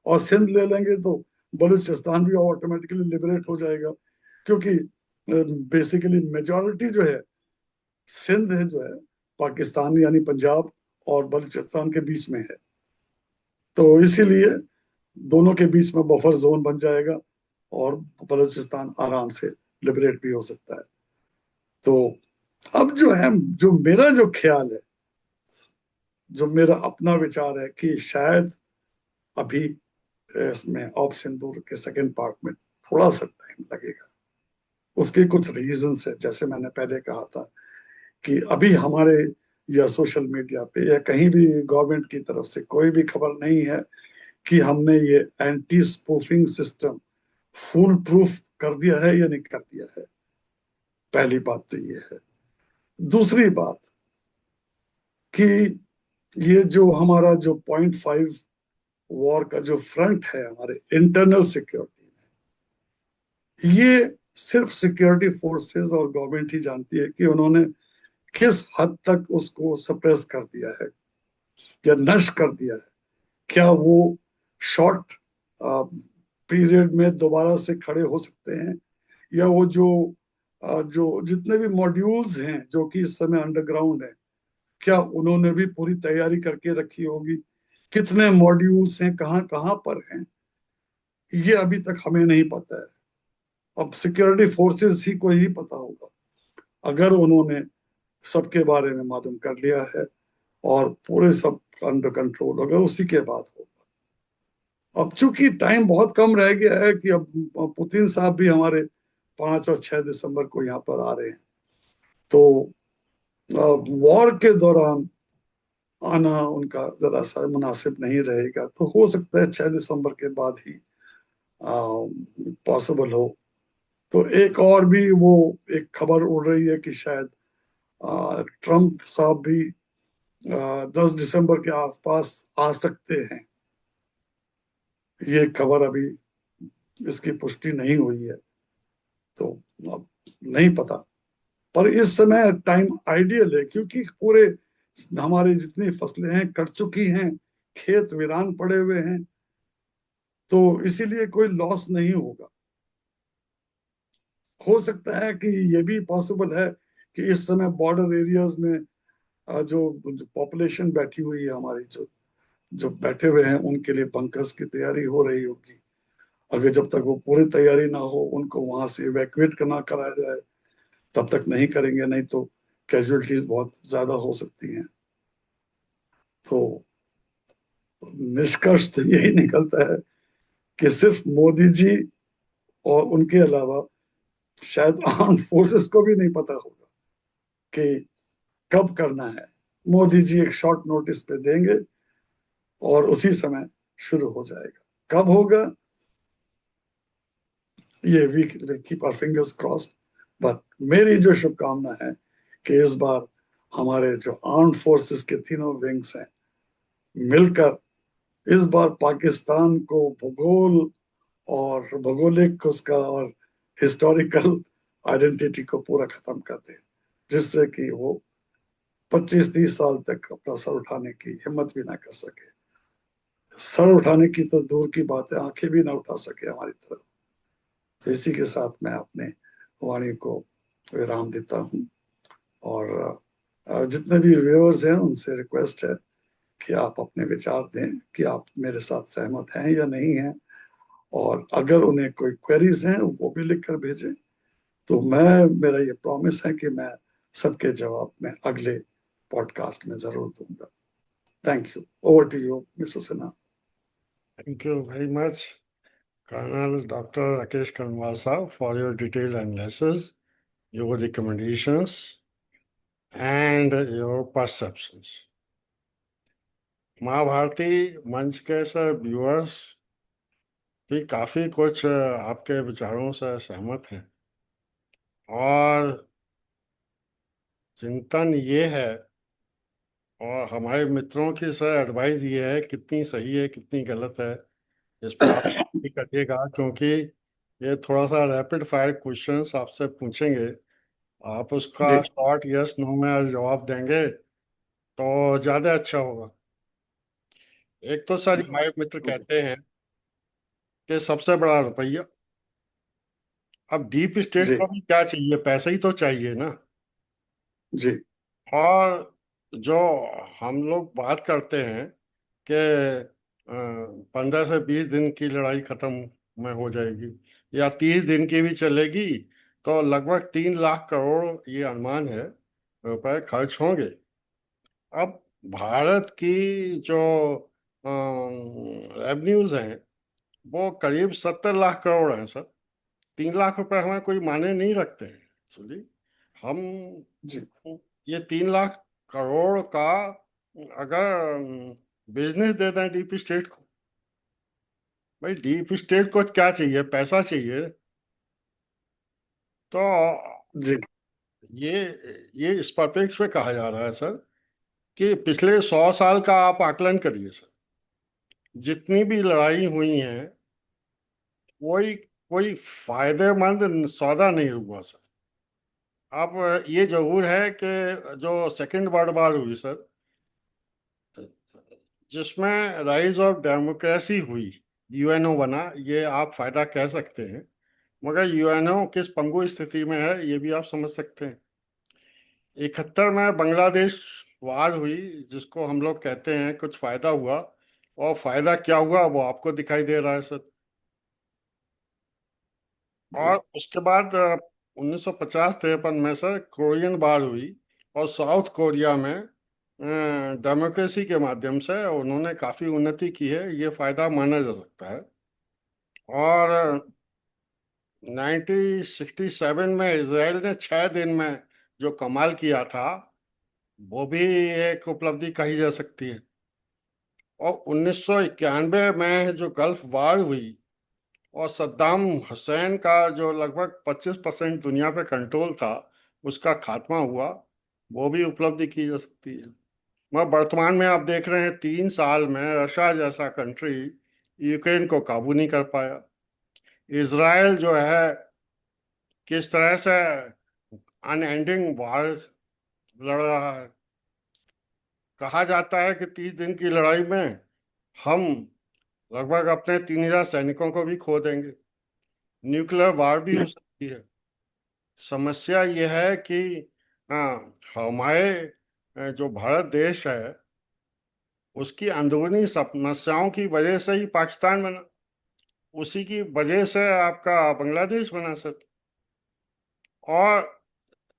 और सिंध ले लेंगे तो बलूचिस्तान भी ऑटोमेटिकली लिबरेट हो जाएगा, क्योंकि बेसिकली मेजॉरिटी जो है सिंध है, जो है पाकिस्तान यानी पंजाब और बलूचिस्तान के बीच में है। तो इसीलिए दोनों के बीच में बफर जोन बन जाएगा और बलूचिस्तान आराम से लिबरेट भी हो सकता है। तो अब जो है, जो मेरा जो ख्याल है, जो मेरा अपना विचार है कि शायद अभी इसमें ऑप सिंदूर के सेकंड पार्ट में थोड़ा सा टाइम लगेगा। उसके कुछ रीजंस है, जैसे मैंने पहले कहा था कि अभी हमारे या सोशल मीडिया पे या कहीं भी गवर्नमेंट की तरफ से कोई भी खबर नहीं है कि हमने ये anti spoofing system full proof कर दिया है या नहीं कर दिया है। पहली बात तो ये है। दूसरी बात कि ये जो हमारा जो 0.5 वॉर का जो फ्रंट है हमारे इंटरनल सिक्योरिटी में, ये सिर्फ सिक्योरिटी फोर्सेस और गवर्नमेंट ही जानती है कि उन्होंने किस हद तक उसको सप्रेस कर दिया है या नष्ट कर दिया है। क्या वो शॉर्ट पीरियड में दोबारा से खड़े हो सकते हैं, या वो जो जितने भी मॉड्यूल्स हैं जो कि इस समय अंडरग्राउंड है, क्या उन्होंने भी पूरी तैयारी करके रखी होगी। कितने मॉड्यूल्स हैं, कहाँ कहाँ पर हैं, ये अभी तक हमें नहीं पता है। अब सिक्योरिटी फोर्सेस ही को ही पता होगा। अगर उन्होंने सबके बारे में मालूम कर लिया है और पूरे सब अंडर कंट्रोल होगा, उसी के बाद होगा। अब चूंकि टाइम बहुत कम रह गया है कि अब पुतिन साहब भी हमारे 5 और 6 दिसंबर को यहाँ पर आ रहे हैं, तो वॉर के दौरान आना उनका जरा सा मुनासिब नहीं रहेगा। तो हो सकता है 6 दिसंबर के बाद ही पॉसिबल हो। तो एक और भी वो एक खबर उड़ रही है कि शायद ट्रम्प साहब भी 10 दिसंबर के आसपास आ सकते हैं। ये खबर अभी इसकी पुष्टि नहीं हुई है, तो अब नहीं पता। पर इस समय टाइम आइडियल है, क्योंकि पूरे हमारी जितनी फसलें हैं कट चुकी हैं, खेत वीरान पड़े हुए हैं, तो इसीलिए कोई लॉस नहीं होगा। हो सकता है कि ये भी पॉसिबल है कि इस समय बॉर्डर एरियाज में जो पॉपुलेशन बैठी हुई है हमारी, जो जो बैठे हुए हैं, उनके लिए बंकर्स की तैयारी हो रही होगी। अगर जब तक वो पूरी तैयारी ना हो, उनको वहां से इवैक्यूएट करना कराया जाए, तब तक नहीं करेंगे, नहीं तो कैजुअलिटीज बहुत ज्यादा हो सकती हैं। तो निष्कर्ष तो यही निकलता है कि सिर्फ मोदी जी और उनके अलावा शायद आर्म फोर्सेस को भी नहीं पता होगा कि कब करना है। मोदी जी एक शॉर्ट नोटिस पे देंगे और उसी समय शुरू हो जाएगा। कब होगा, ये we will keep our fingers crossed. But मेरी जो शुभकामना है कि इस बार हमारे जो आर्म फोर्सेस के तीनों विंग्स हैं मिलकर इस बार पाकिस्तान को भूगोल और भौगोलिक उसका और हिस्टोरिकल आइडेंटिटी को पूरा खत्म कर दें, जिससे कि वो 25-30 साल तक अपना सर उठाने की हिम्मत भी ना कर सके। सर उठाने की तो दूर की बात है, आंखें भी ना उठा सके हमारी तरफ। तो इसी के साथ मैं अपने वाणी को विराम देता हूँ। और जितने भी व्यूअर्स हैं उनसे रिक्वेस्ट है कि आप अपने विचार दें कि आप मेरे साथ सहमत हैं या नहीं हैं। और अगर उन्हें कोई क्वेरीज हैं वो भी लिख कर भेजें, तो मेरा ये प्रॉमिस है कि मैं सबके जवाब में अगले पॉडकास्ट में जरूर दूंगा। Thank you. Over to you mister Sinha. Thank you very much, Colonel Dr. Rakesh Kanwasa, for your detailed analysis, your recommendations, and your perceptions. Mahabharti मंच के सब व्यूअर्स भी काफी कुछ आपके विचारों से सहमत हैं, और चिंतन ये है, और हमारे मित्रों की सर एडवाइस ये है, कितनी सही है कितनी गलत है इस पर आप भी करिएगा, क्योंकि ये थोड़ा सा रैपिड फायर क्वेश्चंस आपसे पूछेंगे। आप जी उसका शॉर्ट यस नो में आज जवाब देंगे तो ज़्यादा अच्छा होगा। एक तो सर हमारे मित्र कहते हैं कि सबसे बड़ा रुपया। अब डीप स्टेट जी को भी क्या चाहिए, पैसा ही तो चाहिए ना। जी और जो हम लोग बात करते हैं कि 15 से 20 दिन की लड़ाई खत्म में हो जाएगी या 30 दिन की भी चलेगी, तो लगभग 3 लाख करोड़ ये अनुमान है रुपए खर्च होंगे। अब भारत की जो रेवेन्यूज हैं वो करीब 70 लाख करोड़ हैं सर। 3 लाख रुपए हमें कोई मायने नहीं रखते हैं एक्चुअली। हम जी ये 3 लाख करोड़ का अगर बिजनेस दे दें डीप स्टेट को, भाई डीप स्टेट को क्या चाहिए, पैसा चाहिए। तो जी ये ये इस परिप्रेक्ष्य में कहा जा रहा है सर कि पिछले 100 साल का आप आकलन करिए सर, जितनी भी लड़ाई हुई हैं कोई कोई फायदेमंद सौदा नहीं हुआ सर। अब ये जरूर है कि जो सेकंड वर्ल्ड वॉर हुई सर, जिसमें राइज ऑफ डेमोक्रेसी हुई, यूएनओ बना, ये आप फायदा कह सकते हैं, मगर यूएनओ किस पंगु स्थिति में है ये भी आप समझ सकते हैं। 71 में बांग्लादेश वार हुई, जिसको हम लोग कहते हैं कुछ फायदा हुआ, और फायदा क्या हुआ वो आपको दिखाई दे रहा है सर। और उसके बाद 1950-53 में सर कोरियन वार हुई, और साउथ कोरिया में डेमोक्रेसी के माध्यम से उन्होंने काफी उन्नति की है, ये फायदा माना जा सकता है। और 1967 में इसराइल ने 6 दिन में जो कमाल किया था वो भी एक उपलब्धि कही जा सकती है। और 1991 में जो गल्फ वार हुई और सद्दाम हुसैन का जो लगभग 25% दुनिया पे कंट्रोल था, उसका खात्मा हुआ, वो भी उपलब्धि की जा सकती है। मैं वर्तमान में आप देख रहे हैं 3 साल में रशिया जैसा कंट्री यूक्रेन को काबू नहीं कर पाया। इसराइल जो है किस तरह से अनएंडिंग वॉर लड़ रहा है। कहा जाता है कि 30 दिन की लड़ाई में हम लगभग अपने 3,000 सैनिकों को भी खो देंगे। न्यूक्लियर वार भी हो सकती है। समस्या यह है कि हमारे जो भारत देश है उसकी अंदरूनी समस्याओं की वजह से ही पाकिस्तान बना, उसी की वजह से आपका बांग्लादेश बना सर। और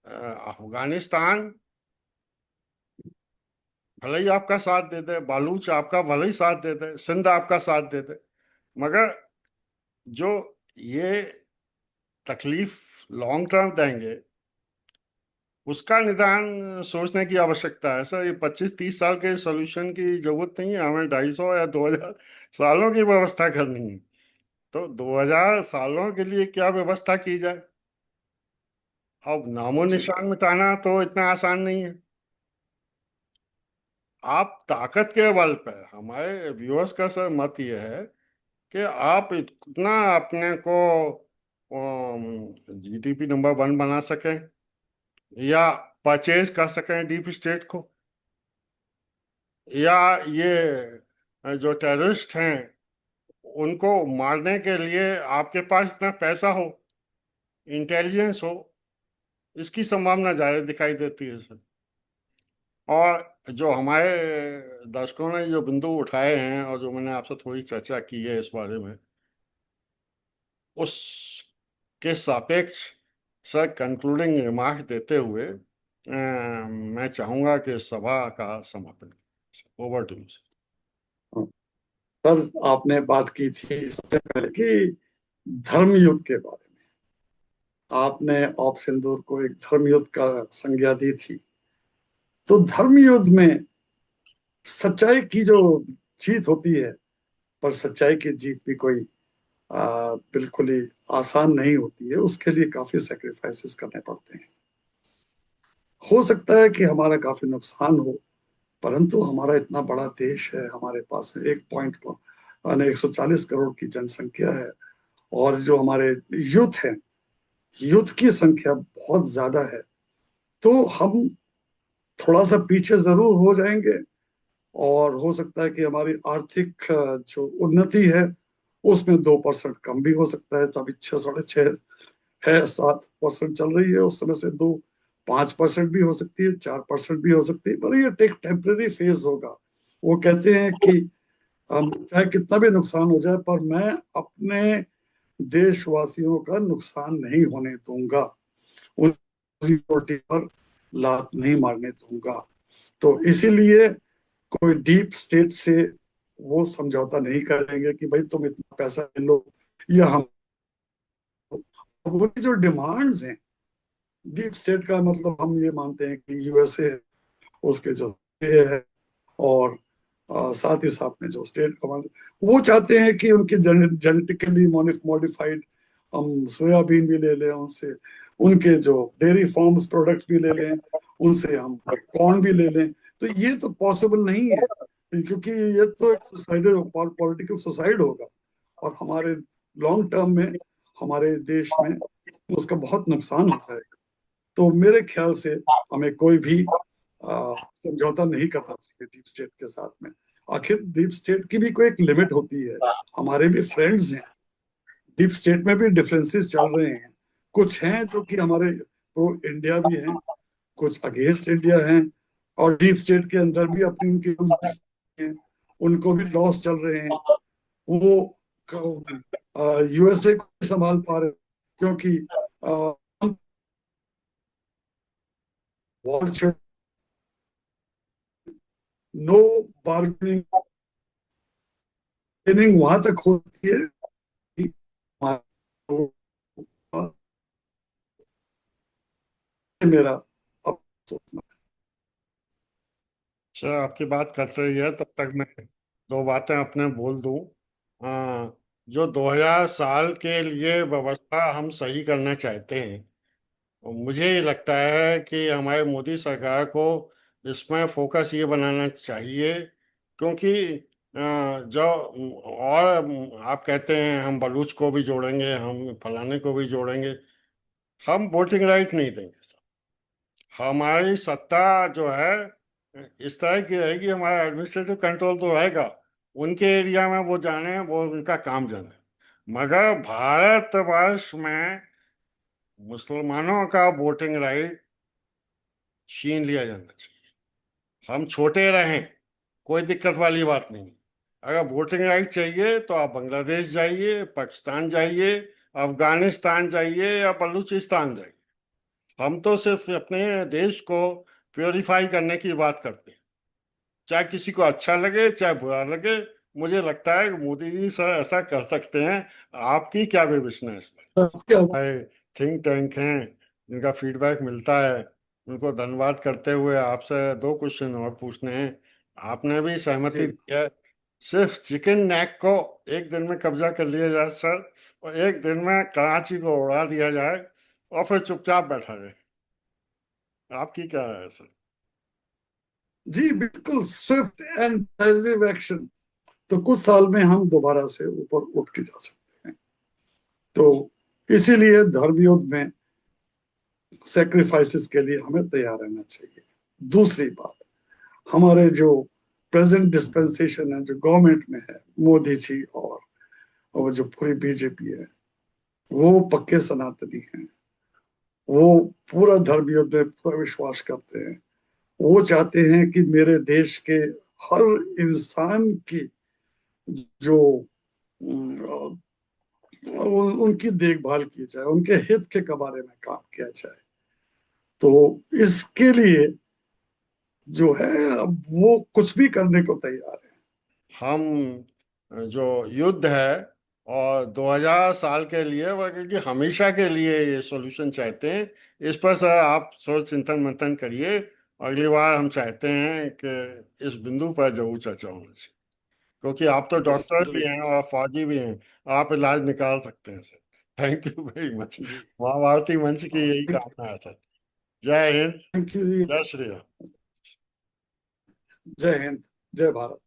अफगानिस्तान भले ही आपका साथ दे दे, बालूच आपका भले ही साथ दे दे, सिंध आपका साथ दे दे, मगर जो ये तकलीफ लॉन्ग टर्म देंगे उसका निदान सोचने की आवश्यकता है सर। ये 25-30 साल के सोल्यूशन की जरूरत नहीं है, हमें 250 या 2,000 सालों की व्यवस्था करनी है। तो 2,000 सालों के लिए क्या व्यवस्था की जाए? अब नामो जी। निशान मिटाना तो इतना आसान नहीं है। आप ताकत के बल पे, हमारे व्यूअर्स का सर मत ये है कि आप इतना अपने को जीडीपी नंबर 1 बना सकें या परचेज कर सकें डीप स्टेट को, या ये जो टेररिस्ट हैं उनको मारने के लिए आपके पास इतना पैसा हो, इंटेलिजेंस हो, इसकी संभावना ज्यादा दिखाई देती है सर। और जो हमारे दर्शकों ने जो बिंदु उठाए हैं और जो मैंने आपसे थोड़ी चर्चा की है इस बारे में, उसके सापेक्ष सर कंक्लूडिंग रिमार्क देते हुए मैं चाहूंगा कि सभा का समापन। Over to you. सर, आपने बात की थी सबसे पहले कि धर्म युद्ध के बारे में। आपने ऑप सिंदूर को एक धर्म युद्ध का संज्ञा दी थी। तो धर्म युद्ध में सच्चाई की जो जीत होती है, पर सच्चाई की जीत भी कोई बिल्कुल ही आसान नहीं होती है। उसके लिए काफी सेक्रीफाइसेस करने पड़ते हैं। हो सकता है कि हमारा काफी नुकसान हो, परंतु हमारा इतना बड़ा देश है, हमारे पास में 140 करोड़ की जनसंख्या है, और जो हमारे यूथ है, यूथ की संख्या बहुत ज्यादा है। तो हम थोड़ा सा पीछे जरूर हो जाएंगे, और हो सकता है कि हमारी आर्थिक जो उन्नति है उसमें 2% कम भी हो सकता है। तो अभी 6, 6.5 है, 7% चल रही है, उस समय से 5% भी हो सकती है, 4% भी हो सकती है, पर ये एक टेम्पररी फेज होगा। वो कहते हैं कि चाहे कितना भी नुकसान हो जाए, पर मैं अपने देशवासियों का नुकसान नहीं होने दूंगा, उन रोटी पर लात नहीं मारने दूंगा। तो इसीलिए कोई डीप स्टेट से वो समझौता नहीं करेंगे कि भाई तुम इतना पैसा ले लो या हम। वो जो डिमांड्स हैं डीप स्टेट का, मतलब हम ये मानते हैं कि यूएसए उसके जो है, और साथ ही साथ में जो स्टेट कमांड, वो चाहते हैं कि उनकी जेनेटिकली मॉडिफाइड हम सोयाबीन भी ले लें उनसे, उनके जो डेयरी फार्म्स प्रोडक्ट भी ले लें उनसे, हम कॉर्न भी ले लें। तो ये तो पॉसिबल नहीं है, क्योंकि ये तो एक सुसाइड, पॉलिटिकल सुसाइड होगा, और हमारे लॉन्ग टर्म में हमारे देश में उसका बहुत नुकसान हो जाएगा। तो मेरे ख्याल से हमें कोई भी समझौता नहीं करना चाहिए डीप स्टेट के साथ में। आखिर डीप स्टेट की भी कोई एक लिमिट होती है। हमारे भी फ्रेंड्स हैं, डीप स्टेट में भी डिफरेंसेस चल रहे हैं। कुछ हैं जो कि हमारे प्रो इंडिया भी हैं, कुछ अगेंस्ट इंडिया हैं, और डीप स्टेट के अंदर भी अपनी उनकी हैं, उनको भी लॉस चल रहे हैं। वो यूएसए को नहीं संभाल पा रहे, क्योंकि वॉर, नो बार्गेनिंग वहां तक होती है कि मेरा अब सोचना। सर आपकी बात करते रही है तब तक मैं दो बातें अपने बोल दूं। जो 2,000 साल के लिए व्यवस्था हम सही करना चाहते हैं, और मुझे ये लगता है कि हमारे मोदी सरकार को इसमें फोकस ये बनाना चाहिए, क्योंकि जो और आप कहते हैं हम बलूच को भी जोड़ेंगे, हम फलाने को भी जोड़ेंगे, हम वोटिंग राइट नहीं देंगे सर। हमारी सत्ता जो है इस तरह की रहेगी, हमारा एडमिनिस्ट्रेटिव कंट्रोल तो रहेगा, उनके एरिया में वो जाने, वो उनका काम जाने, मगर भारतवर्ष में मुसलमानों का वोटिंग राइट छीन लिया जाना चाहिए। हम छोटे रहें, कोई दिक्कत वाली बात नहीं। अगर वोटिंग राइट चाहिए तो आप बांग्लादेश जाइए, पाकिस्तान जाइए, अफगानिस्तान जाइए या बलूचिस्तान जाइए। हम तो सिर्फ अपने देश को प्योरीफाई करने की बात करते हैं, चाहे किसी को अच्छा लगे चाहे बुरा लगे। मुझे लगता है कि मोदी जी सर ऐसा कर सकते हैं। आपकी क्या विवेचना है इस सबके पर? थिंक टैंक हैं जिनका फीडबैक मिलता है, उनको धन्यवाद करते हुए आपसे दो क्वेश्चन और पूछने हैं। आपने भी सहमति जी दी है, सिर्फ चिकन नेक को एक दिन में कब्जा कर लिया जाए सर, और एक दिन में कराची को उड़ा दिया जाए और फिर चुपचाप बैठा जाए। आपकी क्या राय है सर? जी, बिल्कुल स्विफ्ट एंड डिसाइसिव एक्शन, तो कुछ साल में हम दोबारा से ऊपर उठ के जा सकते हैं। तो इसीलिए धर्म युद्ध में सेक्रीफाइसेस के लिए हमें तैयार रहना चाहिए। दूसरी बात, हमारे जो प्रेजेंट डिस्पेंसेशन है, जो गवर्नमेंट में है, मोदी जी और जो पूरी बीजेपी है, वो पक्के सनातनी हैं। वो पूरा धर्म युद्ध में पूरा विश्वास करते हैं। वो चाहते हैं कि मेरे देश के हर इंसान की जो उनकी देखभाल की जाए, उनके हित के बारे में काम किया जाए। तो इसके लिए जो है, अब वो कुछ भी करने को तैयार है। हम जो युद्ध है और 2000 साल के लिए बल्कि हमेशा के लिए ये सॉल्यूशन चाहते हैं, इस पर सर आप सोच चिंतन मंथन करिए। अगली बार हम चाहते हैं कि इस बिंदु पर जरूर चर्चा होनी चाहिए, क्योंकि आप तो बस डॉक्टर भी जी। हैं और फौजी भी हैं, आप इलाज निकाल सकते हैं sir. Thank you very much. जी, महाभारती मंच की यही कामना है सर। जय हिंद, थैंक यू जी। जय श्री राम। जय हिंद, जय भारत।